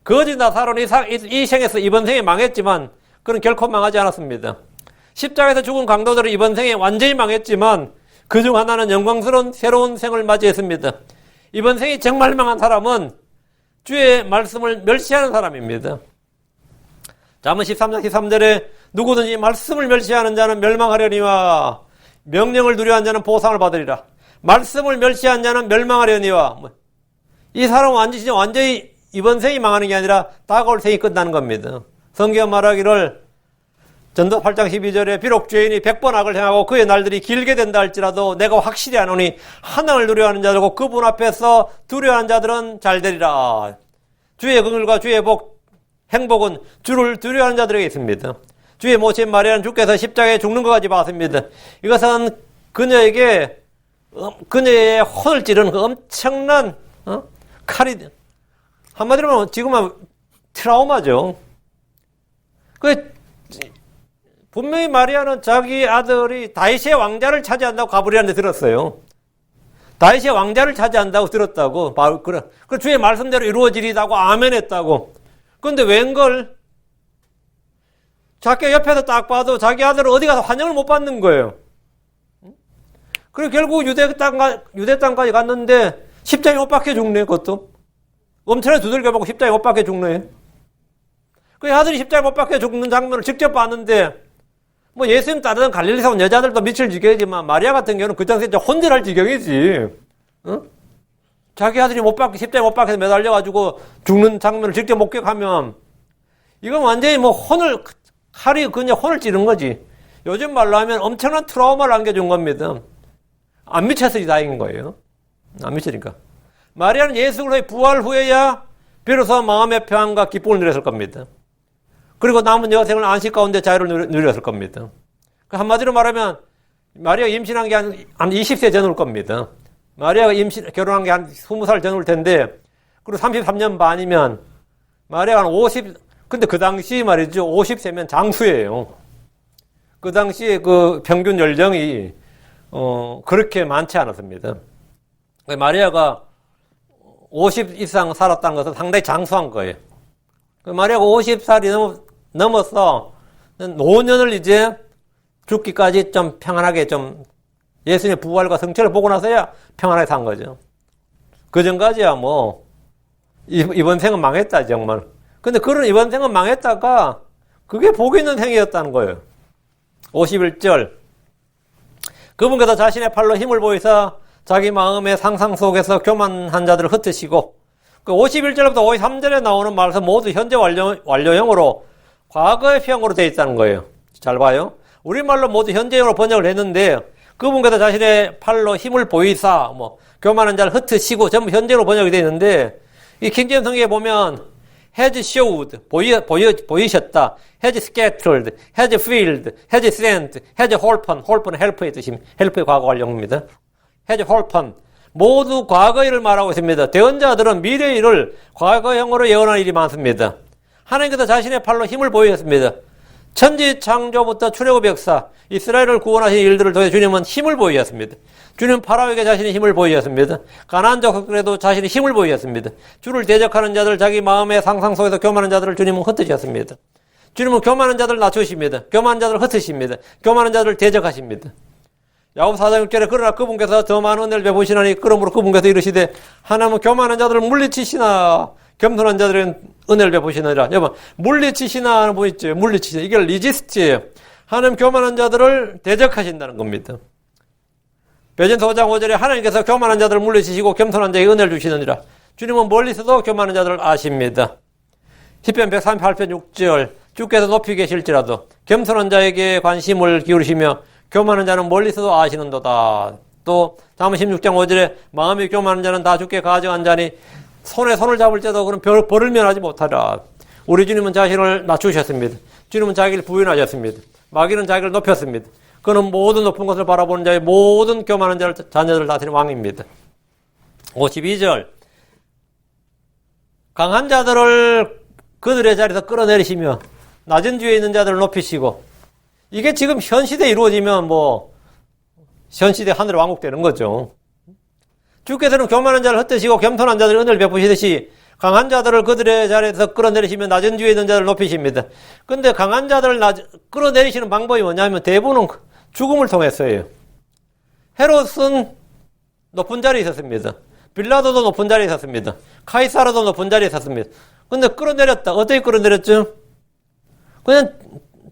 Speaker 2: 거짓 나사로는 이 생에서 이번 생에 망했지만 그는 결코 망하지 않았습니다. 십자가에서 죽은 강도들은 이번 생에 완전히 망했지만 그중 하나는 영광스러운 새로운 생을 맞이했습니다. 이번 생이 정말 망한 사람은 주의 말씀을 멸시하는 사람입니다. 잠언 13장 13절에 누구든지 말씀을 멸시하는 자는 멸망하려니와 명령을 두려워하는 자는 보상을 받으리라. 말씀을 멸시하는 자는 멸망하려니와 이 사람은 완전히 이번 생이 망하는 게 아니라 다가올 생이 끝나는 겁니다. 성경 말하기를 전도 8장 12절에 비록 죄인이 100번 악을 행하고 그의 날들이 길게 된다 할지라도 내가 확실히 아노니 하나님을 두려워하는 자들고 그분 앞에서 두려워하는 자들은 잘 되리라. 주의 긍휼과 주의 행복은 주를 두려워하는 자들에게 있습니다. 주의 모신 마리아는 주께서 십자가에 죽는 것까지 봤습니다. 이것은 그녀의 혼을 찌르는 그 엄청난 칼이 한마디로 지금은 트라우마죠. 분명히 마리아는 자기 아들이 다윗의 왕자를 차지한다고 가브리엘한테 들었어요. 다윗의 왕자를 차지한다고 들었다고. 그 주의 말씀대로 이루어지리다고 아멘했다고. 그런데 웬걸 자기 옆에서 딱 봐도 자기 아들은 어디 가서 환영을 못 받는 거예요. 그리고 결국 유대 땅까지 갔는데 십자가에 못 박혀 죽네. 그것도 엄청나게 두들겨 맞고 십자가에 못 박혀 죽네. 그 아들이 십자가에 못 박혀 죽는 장면을 직접 봤는데 예수님 따르던 갈릴리사 온 여자들도 미칠 지경이지만 마리아 같은 경우는 그 당시에 혼절할 지경이지. 자기 아들이 십자가에 못 박혀서 매달려가지고 죽는 장면을 직접 목격하면 이건 완전히 칼이 그냥 혼을 찌른 거지. 요즘 말로 하면 엄청난 트라우마를 안겨준 겁니다. 안 미쳤으니 다행인 거예요. 안 미치니까. 마리아는 예수 그리스도의 부활 후에야 비로소 마음의 평안과 기쁨을 누렸을 겁니다. 그리고 남은 여생을 안식 가운데 자유를 누렸을 겁니다. 한마디로 말하면 마리아가 임신한 게 한 20세 전후일 겁니다. 마리아가 결혼한 게 한 20살 전후일 텐데 그리고 33년 반이면 마리아가 한 50, 근데 그 당시 말이죠. 50세면 장수예요. 그 당시에 그 평균 연령이 그렇게 많지 않았습니다. 마리아가 50 이상 살았다는 것은 상당히 장수한 거예요. 마리아가 50살이 넘어서 노년을 이제 죽기까지 좀 평안하게 예수님의 부활과 성취를 보고 나서야 평안하게 산 거죠. 그 전까지야 이번 생은 망했다 정말. 근데 그런 이번 생은 망했다가 그게 복 있는 생이었다는 거예요. 51절 그분께서 자신의 팔로 힘을 보이사 자기 마음의 상상 속에서 교만한 자들을 흩으시고 그 51절부터 53절에 나오는 말씀 모두 현재 완료형으로 과거의 형으로 되어 있다는 거예요. 잘 봐요. 우리말로 모두 현재형으로 번역을 했는데 그분께서 자신의 팔로 힘을 보이사 교만한 자를 흩으시고 전부 현재로 번역이 되어 있는데 이 킹제임스 성경에 보면 has showed 보이셨다, has scattered, has filled, has sent, has holpen help의 뜻입니다. help의 과거 완료입니다. has holpen 모두 과거 일을 말하고 있습니다. 대언자들은 미래 일을 과거형으로 예언하는 일이 많습니다. 하나님께서 자신의 팔로 힘을 보이셨습니다. 천지 창조부터 출애굽 역사, 이스라엘을 구원하신 일들을 통해 주님은 힘을 보이셨습니다. 주님은 파라오에게 자신의 힘을 보이셨습니다. 가나안 족속에도 자신의 힘을 보이셨습니다. 주를 대적하는 자들, 자기 마음의 상상 속에서 교만한 자들을 주님은 흩으셨습니다. 주님은 교만한 자들을 낮추십니다. 교만한 자들을 흩으십니다. 교만한 자들을 대적하십니다. 야고보 4장 6절에 그러나 그분께서 더 많은 은혜를 베푸시나니 그러므로 그분께서 이르시되 하나님은 교만한 자들을 물리치시나 겸손한 자들은 은혜를 베푸시느니라. 여러분 물리치시나 하는 분 있죠. 물리치시나 이게 리지스트예요. 하나님 교만한 자들을 대적하신다는 겁니다. 베드로전서 5장 5절에 하나님께서 교만한 자들을 물리치시고 겸손한 자에게 은혜를 주시느니라. 주님은 멀리서도 교만한 자들을 아십니다. 시편 138편 6절 주께서 높이 계실지라도 겸손한 자에게 관심을 기울이시며 교만한 자는 멀리서도 아시는도다. 또 잠언 16장 5절에 마음이 교만한 자는 다 주께 가져간 자니 손에 손을 잡을 때도 그런 벌을 면하지 못하라. 우리 주님은 자신을 낮추셨습니다. 주님은 자기를 부인하셨습니다. 마귀는 자기를 높였습니다. 그는 모든 높은 것을 바라보는 자의 모든 교만한 자녀들을 다스리는 왕입니다. 52절 강한 자들을 그들의 자리에서 끌어내리시며 낮은 주에 있는 자들을 높이시고 이게 지금 현 시대에 이루어지면 현 시대 하늘의 왕국 되는 거죠. 주께서는 교만한 자를 헛되시고 겸손한 자들의 은혜를 베푸시듯이 강한 자들을 그들의 자리에서 끌어내리시며 낮은 주에 있는 자를 높이십니다. 근데 강한 자들을 끌어내리시는 방법이 뭐냐면 대부분은 죽음을 통해서예요. 헤롯은 높은 자리에 있었습니다. 빌라도도 높은 자리에 있었습니다. 카이사르도 높은 자리에 있었습니다. 근데 끌어내렸다. 어떻게 끌어내렸죠? 그냥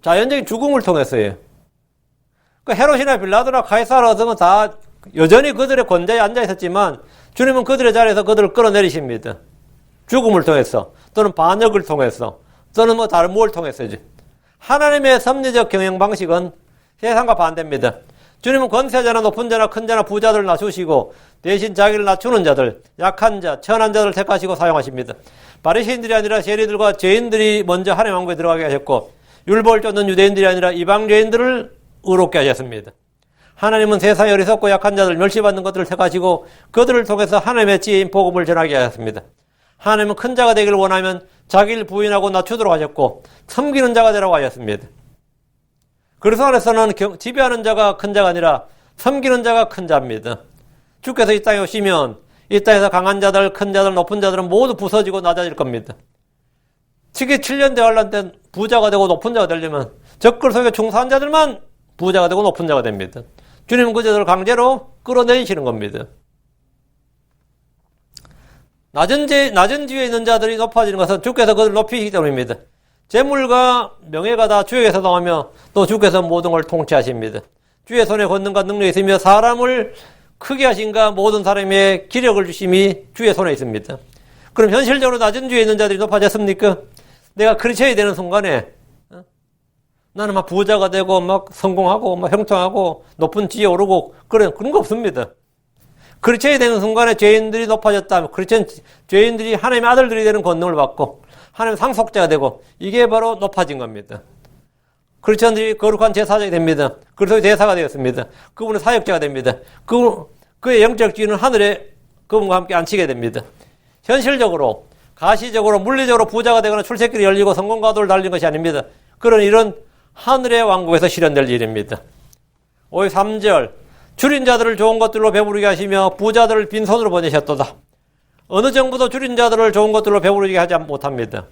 Speaker 2: 자연적인 죽음을 통해서예요. 헤롯이나 빌라도나 카이사르 등은 다 여전히 그들의 권좌에 앉아 있었지만 주님은 그들의 자리에서 그들을 끌어내리십니다. 죽음을 통해서 또는 반역을 통해서 또는 다른 무엇을 통해서지. 하나님의 섭리적 경영 방식은 세상과 반대입니다. 주님은 권세자나 높은 자나 큰 자나 부자들을 낮추시고 대신 자기를 낮추는 자들, 약한 자, 천한 자들을 택하시고 사용하십니다. 바리새인들이 아니라 세리들과 죄인들이 먼저 하나님의 왕국에 들어가게 하셨고 율법을 쫓는 유대인들이 아니라 이방 죄인들을 의롭게 하셨습니다. 하나님은 세상에 어리석고 약한 자들, 멸시받는 것들을 택하시고 그들을 통해서 하나님의 지혜인 복음을 전하게 하셨습니다. 하나님은 큰 자가 되기를 원하면 자기를 부인하고 낮추도록 하셨고 섬기는 자가 되라고 하셨습니다. 그리스도 안에서는 지배하는 자가 큰 자가 아니라 섬기는 자가 큰 자입니다. 주께서 이 땅에 오시면 이 땅에서 강한 자들, 큰 자들, 높은 자들은 모두 부서지고 낮아질 겁니다. 특히 7년 대환란 때 부자가 되고 높은 자가 되려면 적글 속에 충성한 자들만 부자가 되고 높은 자가 됩니다. 주님은 그 자들을 강제로 끌어내리시는 겁니다. 낮은 지위에 있는 자들이 높아지는 것은 주께서 그들을 높이시기 때문입니다. 재물과 명예가 다 주에게서 나오며 또 주께서 모든 걸 통치하십니다. 주의 손에 권능과 능력이 있으며 사람을 크게 하신가 모든 사람의 기력을 주심이 주의 손에 있습니다. 그럼 현실적으로 낮은 주에 있는 자들이 높아졌습니까? 내가 크리스천이 되는 순간에 나는 막 부자가 되고 막 성공하고 막 형통하고 높은 지위에 오르고 그런 거 없습니다. 크리스천이 되는 순간에 죄인들이 높아졌다면 죄인들이 하나님의 아들들이 되는 권능을 받고 하나님의 상속자가 되고 이게 바로 높아진 겁니다. 크리스천들이 거룩한 제사장이 됩니다. 그리스도의 대사가 되었습니다. 그분은 사역자가 됩니다. 그의 영적 지위는 하늘에 그분과 함께 앉히게 됩니다. 현실적으로 가시적으로 물리적으로 부자가 되거나 출세길이 열리고 성공가도를 달린 것이 아닙니다. 그런 일은 하늘의 왕국에서 실현될 일입니다. 53절 줄인 자들을 좋은 것들로 배부르게 하시며 부자들을 빈손으로 보내셨도다. 어느 정부도 줄인 자들을 좋은 것들로 배부르게 하지 못합니다.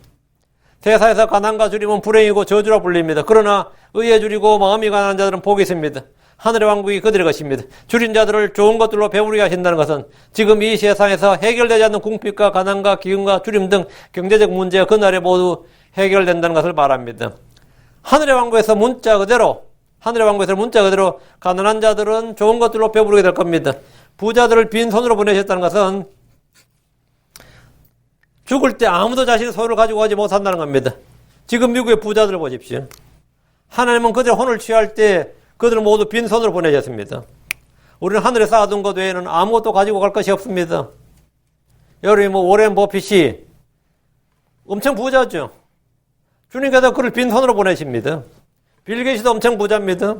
Speaker 2: 세상에서 가난과 줄임은 불행이고 저주라 불립니다. 그러나 의에 줄이고 마음이 가난한 자들은 복이 있습니다. 하늘의 왕국이 그들의 것입니다. 줄인 자들을 좋은 것들로 배부르게 하신다는 것은 지금 이 세상에서 해결되지 않는 궁핍과 가난과 기근과 줄임 등 경제적 문제가 그날에 모두 해결된다는 것을 말합니다. 하늘의 왕국에서 문자 그대로 가난한 자들은 좋은 것들로 배부르게 될 겁니다. 부자들을 빈손으로 보내셨다는 것은 죽을 때 아무도 자신의 소유를 가지고 가지 못한다는 겁니다. 지금 미국의 부자들을 보십시오. 하나님은 그들의 혼을 취할 때 그들을 모두 빈손으로 보내셨습니다. 우리는 하늘에 쌓아둔 것 외에는 아무것도 가지고 갈 것이 없습니다. 여러분이 오렌 버핏이 엄청 부자죠. 주님께서 그를 빈손으로 보내십니다. 빌 게이츠도 엄청 부자입니다.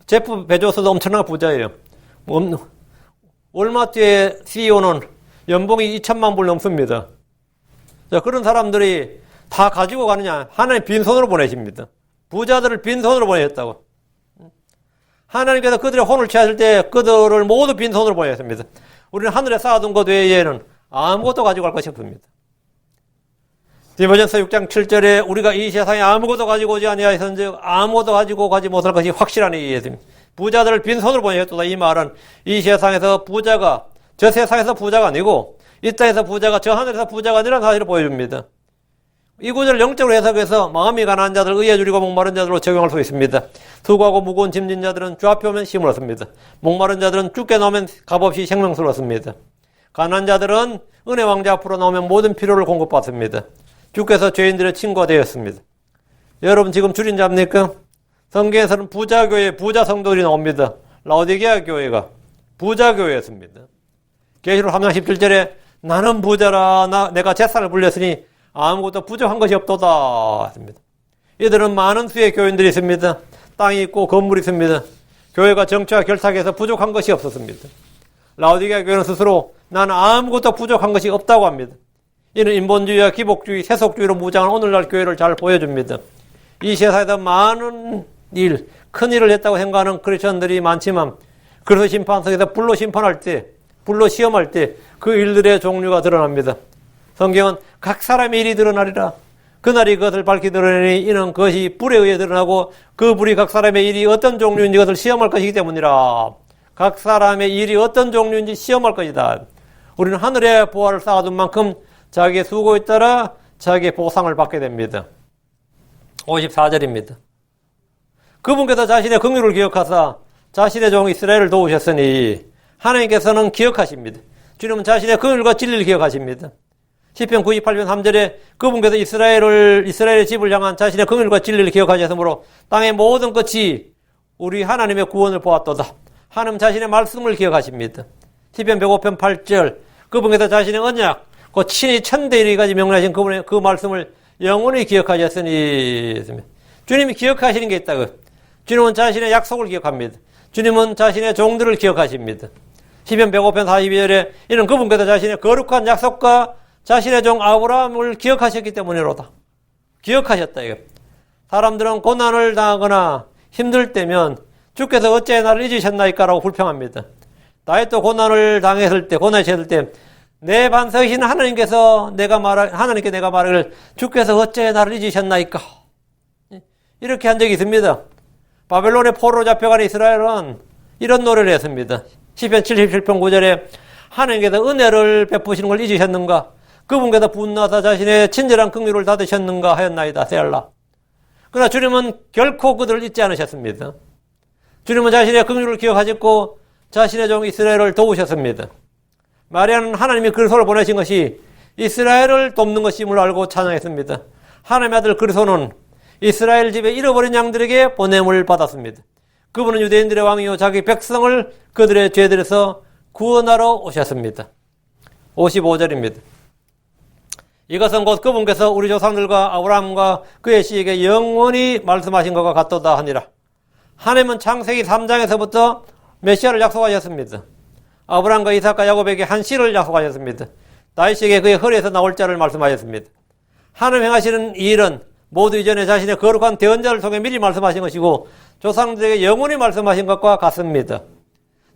Speaker 2: 제프 베조스도 엄청난 부자예요. 월마트의 CEO는 연봉이 2천만 불 넘습니다. 자, 그런 사람들이 다 가지고 가느냐? 하나님 빈손으로 보내십니다. 부자들을 빈손으로 보내셨다고. 하나님께서 그들의 혼을 취하실 때 그들을 모두 빈손으로 보내셨습니다. 우리는 하늘에 쌓아둔 것 외에는 아무것도 가지고 갈 것이 없습니다. 디모전서 6장 7절에 우리가 이 세상에 아무것도 가지고 오지 아니하였은즉 아무것도 가지고 가지 못할 것이 확실하니 이해했습니다. 부자들을 빈손으로 보내셨다. 이 말은 이 세상에서 부자가 저 세상에서 부자가 아니고 이 땅에서 부자가 저 하늘에서 부자가 아니라는 사실을 보여줍니다. 이 구절을 영적으로 해석해서 마음이 가난한 자들, 의에 줄이고 목마른 자들로 적용할 수 있습니다. 수고하고 무거운 짐진 자들은 주 앞에 오면 힘을 얻습니다. 목마른 자들은 주께 나오면 값없이 생명수를 얻습니다. 가난한 자들은 은혜 왕자 앞으로 나오면 모든 필요를 공급받습니다. 주께서 죄인들의 친구가 되었습니다. 여러분 지금 줄인 자입니까? 성경에서는 부자교회, 부자 성도들이 나옵니다. 라오디게아 교회가 부자교회였습니다. 계시록 3장 17절에 나는 부자라. 내가 제사를 불렸으니 아무것도 부족한 것이 없도다. 이들은 많은 수의 교인들이 있습니다. 땅이 있고 건물이 있습니다. 교회가 정치와 결탁해서 부족한 것이 없었습니다. 라오디게아 교회는 스스로 나는 아무것도 부족한 것이 없다고 합니다. 이는 인본주의와 기복주의, 세속주의로 무장한 오늘날 교회를 잘 보여줍니다. 이 세상에서 많은 일, 큰 일을 했다고 생각하는 크리스천들이 많지만 그래서 심판석에서 불로 심판할 때, 불로 시험할 때 그 일들의 종류가 드러납니다. 성경은 각 사람의 일이 드러나리라. 그날이 그것을 밝히 드러내니 이는 그것이 불에 의해 드러나고 그 불이 각 사람의 일이 어떤 종류인지 그것을 시험할 것이기 때문이라. 각 사람의 일이 어떤 종류인지 시험할 것이다. 우리는 하늘에 보화를 쌓아둔 만큼 자기의 수고에 따라 자기의 보상을 받게 됩니다. 54절입니다. 그분께서 자신의 긍휼을 기억하사 자신의 종 이스라엘을 도우셨으니 하나님께서는 기억하십니다. 주님은 자신의 긍휼과 진리를 기억하십니다. 시편 98편 3절에 그분께서 이스라엘의 집을 향한 자신의 긍휼과 진리를 기억하셨으므로 땅의 모든 끝이 우리 하나님의 구원을 보았도다. 하나님 자신의 말씀을 기억하십니다. 시편 105편 8절 그분께서 자신의 언약 그 친히 천대일이까지 명령하신 그분의 그 말씀을 영원히 기억하셨으니 주님이 기억하시는 게 있다고. 주님은 자신의 약속을 기억합니다. 주님은 자신의 종들을 기억하십니다. 시편 105편 42절에 이는 그분께서 자신의 거룩한 약속과 자신의 종 아브라함을 기억하셨기 때문이로다. 기억하셨다 이거. 사람들은 고난을 당하거나 힘들 때면 주께서 어찌 나를 잊으셨나이까라고 불평합니다. 다윗도 고난을 당했을 때, 고난이 쳤을 때 내 반석이신 하나님께서 하나님께 내가 말하기를 주께서 어찌 나를 잊으셨나이까. 이렇게 한 적이 있습니다. 바벨론의 포로로 잡혀간 이스라엘은 이런 노래를 했습니다. 시편 77편 9절에 하나님께서 은혜를 베푸시는 걸 잊으셨는가? 그분께서 분노하사 자신의 친절한 긍휼을 닫으셨는가 하였나이다. 세알라. 그러나 주님은 결코 그들을 잊지 않으셨습니다. 주님은 자신의 긍휼을 기억하셨고 자신의 종 이스라엘을 도우셨습니다. 마리아는 하나님이 그리스도를 보내신 것이 이스라엘을 돕는 것임을 알고 찬양했습니다. 하나님의 아들 그리스도는 이스라엘 집에 잃어버린 양들에게 보냄을 받았습니다. 그분은 유대인들의 왕이요 자기 백성을 그들의 죄들에서 구원하러 오셨습니다. 55절입니다. 이것은 곧 그분께서 우리 조상들과 아브라함과 그의 씨에게 영원히 말씀하신 것과 같도다 하니라. 하나님은 창세기 3장에서부터 메시아를 약속하셨습니다. 아브라함과 이삭과 야곱에게 한 씨를 약속하셨습니다. 다윗에게 그의 허리에서 나올 자를 말씀하셨습니다. 하나님 행하시는 이 일은 모두 이전에 자신의 거룩한 대언자를 통해 미리 말씀하신 것이고 조상들에게 영원히 말씀하신 것과 같습니다.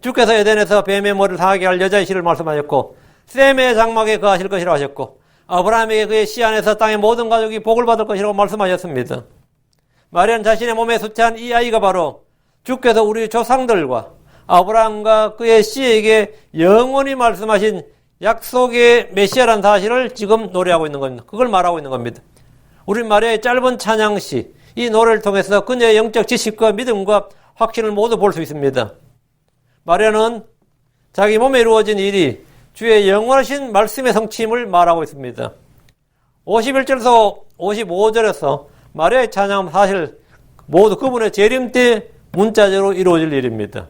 Speaker 2: 주께서 에덴에서 뱀의 머리를 상하게 할 여자의 씨를 말씀하셨고 셈의 장막에 거하실 것이라고 하셨고 아브라함에게 그의 씨 안에서 땅의 모든 가족이 복을 받을 것이라고 말씀하셨습니다. 마리아는 자신의 몸에 수태한 이 아이가 바로 주께서 우리 조상들과 아브라함과 그의 씨에게 영원히 말씀하신 약속의 메시아라는 사실을 지금 노래하고 있는 겁니다. 그걸 말하고 있는 겁니다. 우리 마리아의 짧은 찬양시, 이 노래를 통해서 그녀의 영적 지식과 믿음과 확신을 모두 볼 수 있습니다. 마리아는 자기 몸에 이루어진 일이 주의 영원하신 말씀의 성취임을 말하고 있습니다. 51절에서 55절에서 마리아의 찬양은 사실 모두 그분의 재림 때 문자적으로 이루어질 일입니다.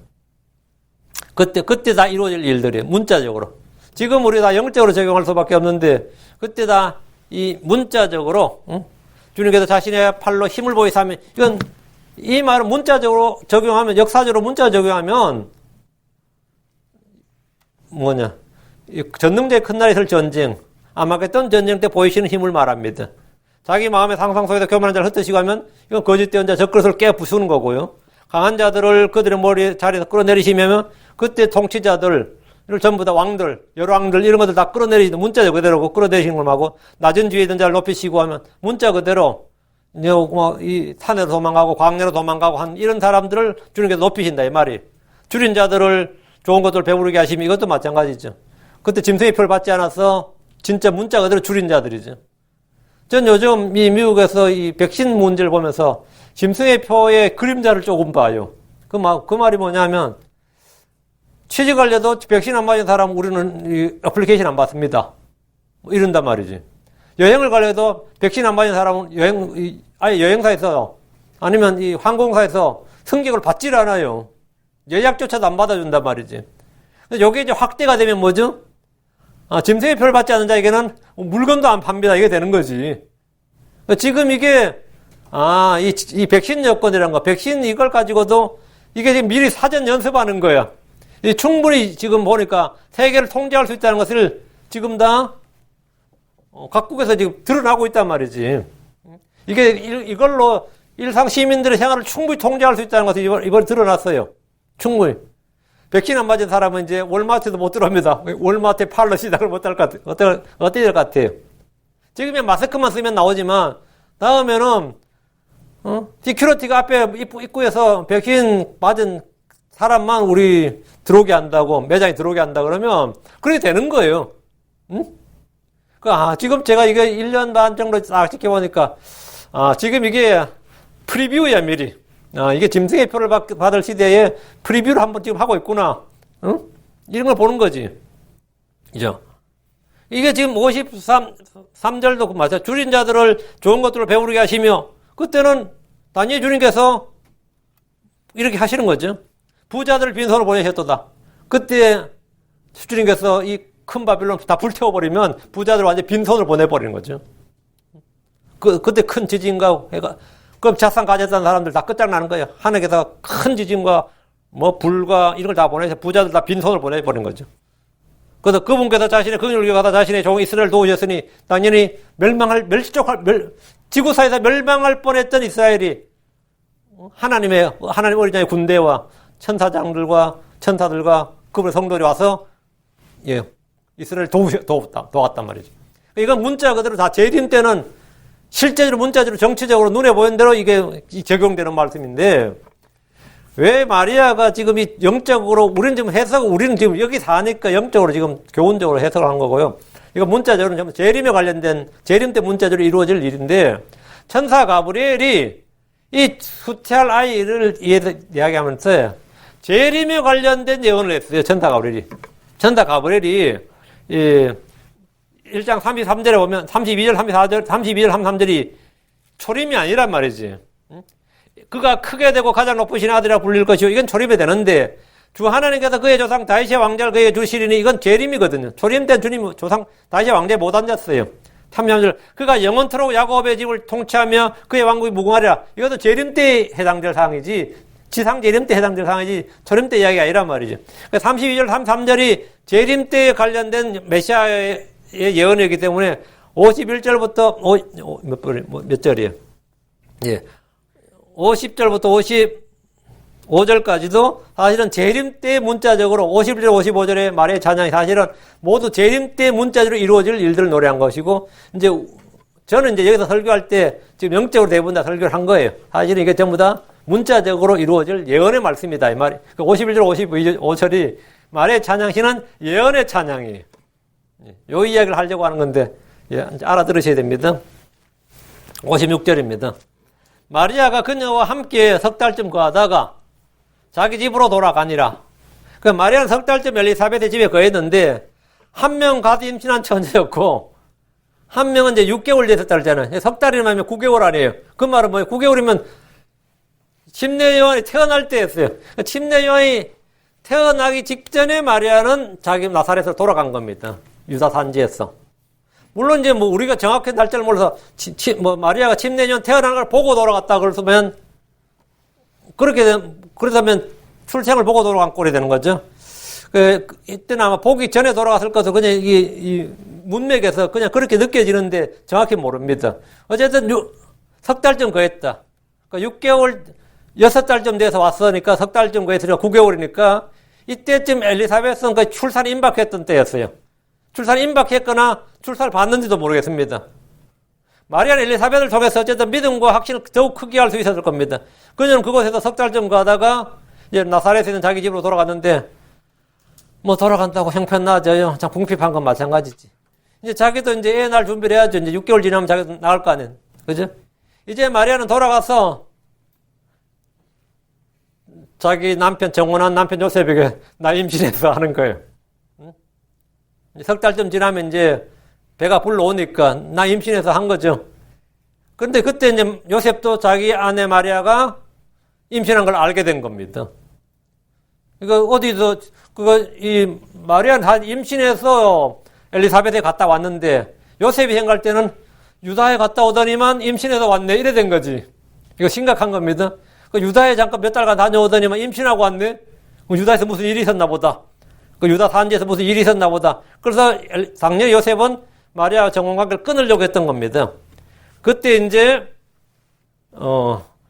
Speaker 2: 그때 다 이루어질 일들이에요. 문자적으로. 지금 우리 다 영적으로 적용할 수밖에 없는데 그때 다 이 문자적으로 주님께서 자신의 팔로 힘을 보이사 하면 이건 이 말은 문자적으로 적용하면 역사적으로 문자 적용하면 뭐냐 전능자의 큰 날이 있을 전쟁 아마겟돈 전쟁 때 보이시는 힘을 말합니다. 자기 마음의 상상 속에서 교만한 자를 흩으시고 하면 이건 거짓 대언자 적그릇을 깨 부수는 거고요. 강한 자들을 그들의 머리 자리에서 끌어내리시면 그때 통치자들을 전부 다 왕들, 여러 왕들 이런 것들 다 끌어내리시는 문자 그대로 끌어내리시는 걸 하고 낮은 주위에 있는 자를 높이시고 하면 문자 그대로 이 산으로 도망가고 광야로 도망가고 한 이런 사람들을 주님께서 높이신다 이 말이. 줄인 자들을 좋은 것들을 배부르게 하시면 이것도 마찬가지죠. 그때 짐승의 표를 받지 않아서 진짜 문자 그대로 줄인 자들이죠. 전 요즘 이 미국에서 이 백신 문제를 보면서 짐승의 표의 그림자를 조금 봐요. 그 말이 뭐냐면 취직하려도 백신 안 맞은 사람 우리는 이 애플리케이션 안 받습니다. 뭐 이런단 말이지. 여행을 가려도 백신 안 맞은 사람은 아예 여행사에서 아니면 이 항공사에서 승객을 받질 않아요. 예약조차도 안 받아준단 말이지. 근데 여기 이제 확대가 되면 뭐죠? 짐승의 표를 받지 않는 자에게는 물건도 안 팝니다. 이게 되는 거지. 지금 이게, 이 백신 여건이라는 거, 백신 이걸 가지고도 이게 지금 미리 사전 연습하는 거야. 충분히 지금 보니까 세계를 통제할 수 있다는 것을 지금 다 각국에서 지금 드러나고 있단 말이지. 이게 이걸로 일상 시민들의 생활을 충분히 통제할 수 있다는 것이 이번에 드러났어요. 충분히. 백신 안 맞은 사람은 이제 월마트도 못 들어옵니다. 월마트에 팔러 시작을 못 할 것 같아요. 어떻게 될 것 같아요? 지금은 마스크만 쓰면 나오지만, 다음에는, 시큐리티가 앞에 입구에서 백신 맞은 사람만 우리 들어오게 한다고, 매장에 들어오게 한다 그러면, 그렇게 되는 거예요. 응? 지금 제가 이게 1년 반 정도 딱 지켜보니까, 지금 이게 프리뷰야, 미리. 이게 짐승의 표를 받을 시대에 프리뷰를 한번 지금 하고 있구나. 응? 이런 걸 보는 거지. 그죠? 이게 지금 53절도 맞아요. 줄인 자들을 좋은 것들을 배우게 하시며, 그때는 다니엘 주님께서 이렇게 하시는 거죠. 부자들을 빈손으로 보내셨도다. 그때 주님께서 이 큰 바빌론 다 불태워버리면 부자들 완전 빈손으로 보내버리는 거죠. 그때 큰 지진과 해가, 그럼 자산 가졌던 사람들 다 끝장나는 거예요. 하늘에서 큰 지진과 불과 이런 걸 다 보내서 부자들 다 빈손으로 보내버린 거죠. 그래서 그분께서 자신의 긍휼을 여겨서 자신의 종 이스라엘을 도우셨으니 당연히 지구사에서 멸망할 뻔했던 이스라엘이 하나님 어린 양의 군대와 천사들과 그분의 성도들이 와서 이스라엘을 도왔단 말이죠. 이건 문자 그대로 다 재림 때는 실제로 문자적으로 정치적으로 눈에 보이는 대로 이게 적용되는 말씀인데, 왜 마리아가 지금 이 영적으로 우리는 지금 여기 사니까 영적으로 지금 교훈적으로 해석을 한 거고요. 이거 문자적으로는 전부 재림에 관련된 재림 때 문자적으로 이루어질 일인데, 천사 가브리엘이 이 수태할 아이를 이야기하면서 재림에 관련된 예언을 했어요. 천사 가브리엘이 1장 33절에 보면 32절, 33절이 초림이 아니란 말이지. 그가 크게 되고 가장 높으신 아들이라 불릴 것이요. 이건 초림이 되는데, 주 하나님께서 그의 조상 다윗의 왕자를 그에게 주시리니 이건 재림이거든요. 초림 때 주님 조상 다윗의 왕자에 못 앉았어요. 33절. 그가 영원토록 야곱의 집을 통치하며 그의 왕국이 무궁하리라. 이것도 재림 때 해당될 사항이지, 지상 재림 때 해당될 사항이지 초림 때 이야기가 아니란 말이죠. 32절, 33절이 재림 때에 관련된 메시아의 예언이기 때문에 51절부터 몇 절이에요? 50절부터 55절까지도 사실은 재림 때 문자적으로 51절, 55절의 말의 찬양이 사실은 모두 재림 때 문자적으로 이루어질 일들을 노래한 것이고, 이제 저는 이제 여기서 설교할 때 지금 영적으로 대부분 다 설교를 한 거예요. 사실은 이게 전부 다 문자적으로 이루어질 예언의 말씀이다. 이 말이. 51절, 55절이 말의 찬양시는 예언의 찬양이에요. 요 이야기를 하려고 하는 건데, 알아들으셔야 됩니다. 56절입니다. 마리아가 그녀와 함께 석 달쯤 거하다가 자기 집으로 돌아가니라. 마리아는 석 달쯤 엘리사벳의 집에 거했는데, 한 명 가서 임신한 처녀였고, 한 명은 이제 6개월 됐었다 그러잖아요. 석 달이면 9개월 아니에요. 그 말은 뭐예요? 9개월이면 침례 요한이 태어날 때였어요. 침례 요한이 태어나기 직전에 마리아는 자기 나사렛으로 돌아간 겁니다. 유다 산지에서. 물론 이제 우리가 정확히 날짜를 몰라서 마리아가 침례년 태어난 걸 보고 돌아갔다 그러면 그렇다면 출생을 보고 돌아간 꼴이 되는 거죠. 이때는 아마 보기 전에 돌아갔을 것도 그냥 이 문맥에서 그냥 그렇게 느껴지는데 정확히 모릅니다. 어쨌든 석 달쯤 거했다. 그러니까 6개월 6달쯤 돼서 왔으니까 석 달쯤 거했으니까 9개월이니까 이때쯤 엘리사벳은 거의 출산 임박했던 때였어요. 출산 임박했거나 출산을 받는지도 모르겠습니다. 마리아는 엘리사벳을 통해서 어쨌든 믿음과 확신을 더욱 크게 할 수 있었을 겁니다. 그녀는 그곳에서 석 달쯤 가다가 이제 나사렛에 있는 자기 집으로 돌아갔는데, 돌아간다고 형편 나아져요. 참 궁핍한 건 마찬가지지. 이제 자기도 이제 애 낳을 준비를 해야죠. 이제 6개월 지나면 자기도 나을 거 아니에요. 그죠? 이제 마리아는 돌아가서 자기 남편, 정혼한 남편 요셉에게 나 임신해서 하는 거예요. 석 달쯤 지나면 이제 배가 불러오니까 나 임신해서 한 거죠. 그런데 그때 이제 요셉도 자기 아내 마리아가 임신한 걸 알게 된 겁니다. 그러니까 어디서 이 마리아는 임신해서 엘리사벳에 갔다 왔는데 요셉이 생각할 때는 유다에 갔다 오더니만 임신해서 왔네 이래 된 거지. 이거 심각한 겁니다. 그 유다에 잠깐 몇 달간 다녀오더니만 임신하고 왔네. 유다에서 무슨 일이 있었나 보다. 그 유다 산지에서 무슨 일이 있었나 보다. 그래서 당연히 요셉은 마리아와 정혼관계를 끊으려고 했던 겁니다. 그때 이제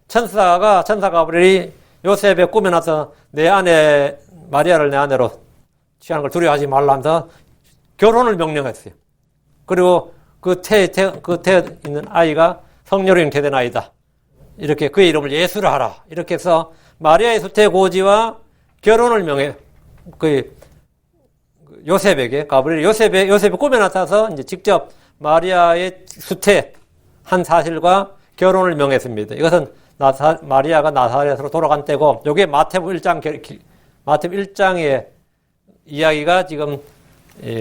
Speaker 2: 천사 가브리엘이 요셉의 꿈에 나서 내 아내 마리아를 내 아내로 취하는 걸 두려워하지 말라 하면서 결혼을 명령했어요. 그리고 그 태에 있는 아이가 성녀로 잉태된 아이다. 이렇게 그의 이름을 예수라 하라. 이렇게 해서 마리아의 수태 고지와 결혼을 명해 요셉에게 가브리엘이 요셉의 꿈에 나타나서 이제 직접 마리아의 수태한 사실과 결혼을 명했습니다. 이것은 마리아가 나사렛으로 돌아간 때고, 요게 마태복음 1장의 이야기가 지금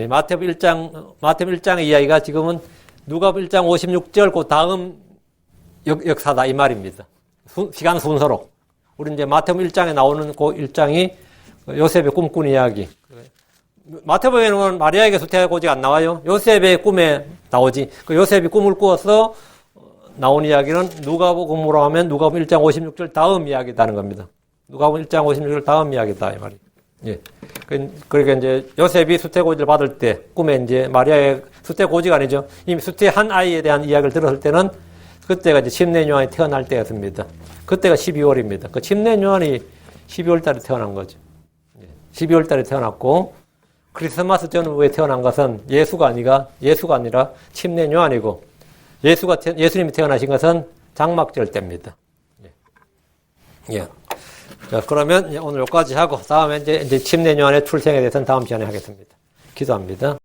Speaker 2: 마태복음 1장의 이야기가 지금은 누가복음 1장 56절 그 다음 역사다 이 말입니다. 시간 순서로. 우리 이제 마태복음 1장에 나오는 그 1장이 요셉의 꿈꾼 이야기. 마태복음에는 마리아에게 수태의 고지가 안 나와요. 요셉의 꿈에 나오지. 그 요셉이 꿈을 꾸어서 나온 이야기는 누가복음으로 하면 누가복음 1장 56절 다음 이야기다는 겁니다. 누가복음 1장 56절 다음 이야기다 이 말이. 예. 그러니까 이제 요셉이 수태 고지를 받을 때 꿈에 이제 마리아의 수태 고지가 아니죠. 이미 수태한 아이에 대한 이야기를 들었을 때는 그때가 이제 침례 요한이 태어날 때였습니다. 그때가 12월입니다. 그 침례 요한이 12월 달에 태어난 거죠. 12월 달에 태어났고 크리스마스 전후에 태어난 것은 예수가 아니라 침례 요한이고 예수님이 태어나신 것은 장막절 때입니다. 예. 자, 그러면 오늘 여기까지 하고 다음에 이제 침례 요한의 출생에 대해서는 다음 시간에 하겠습니다. 기도합니다.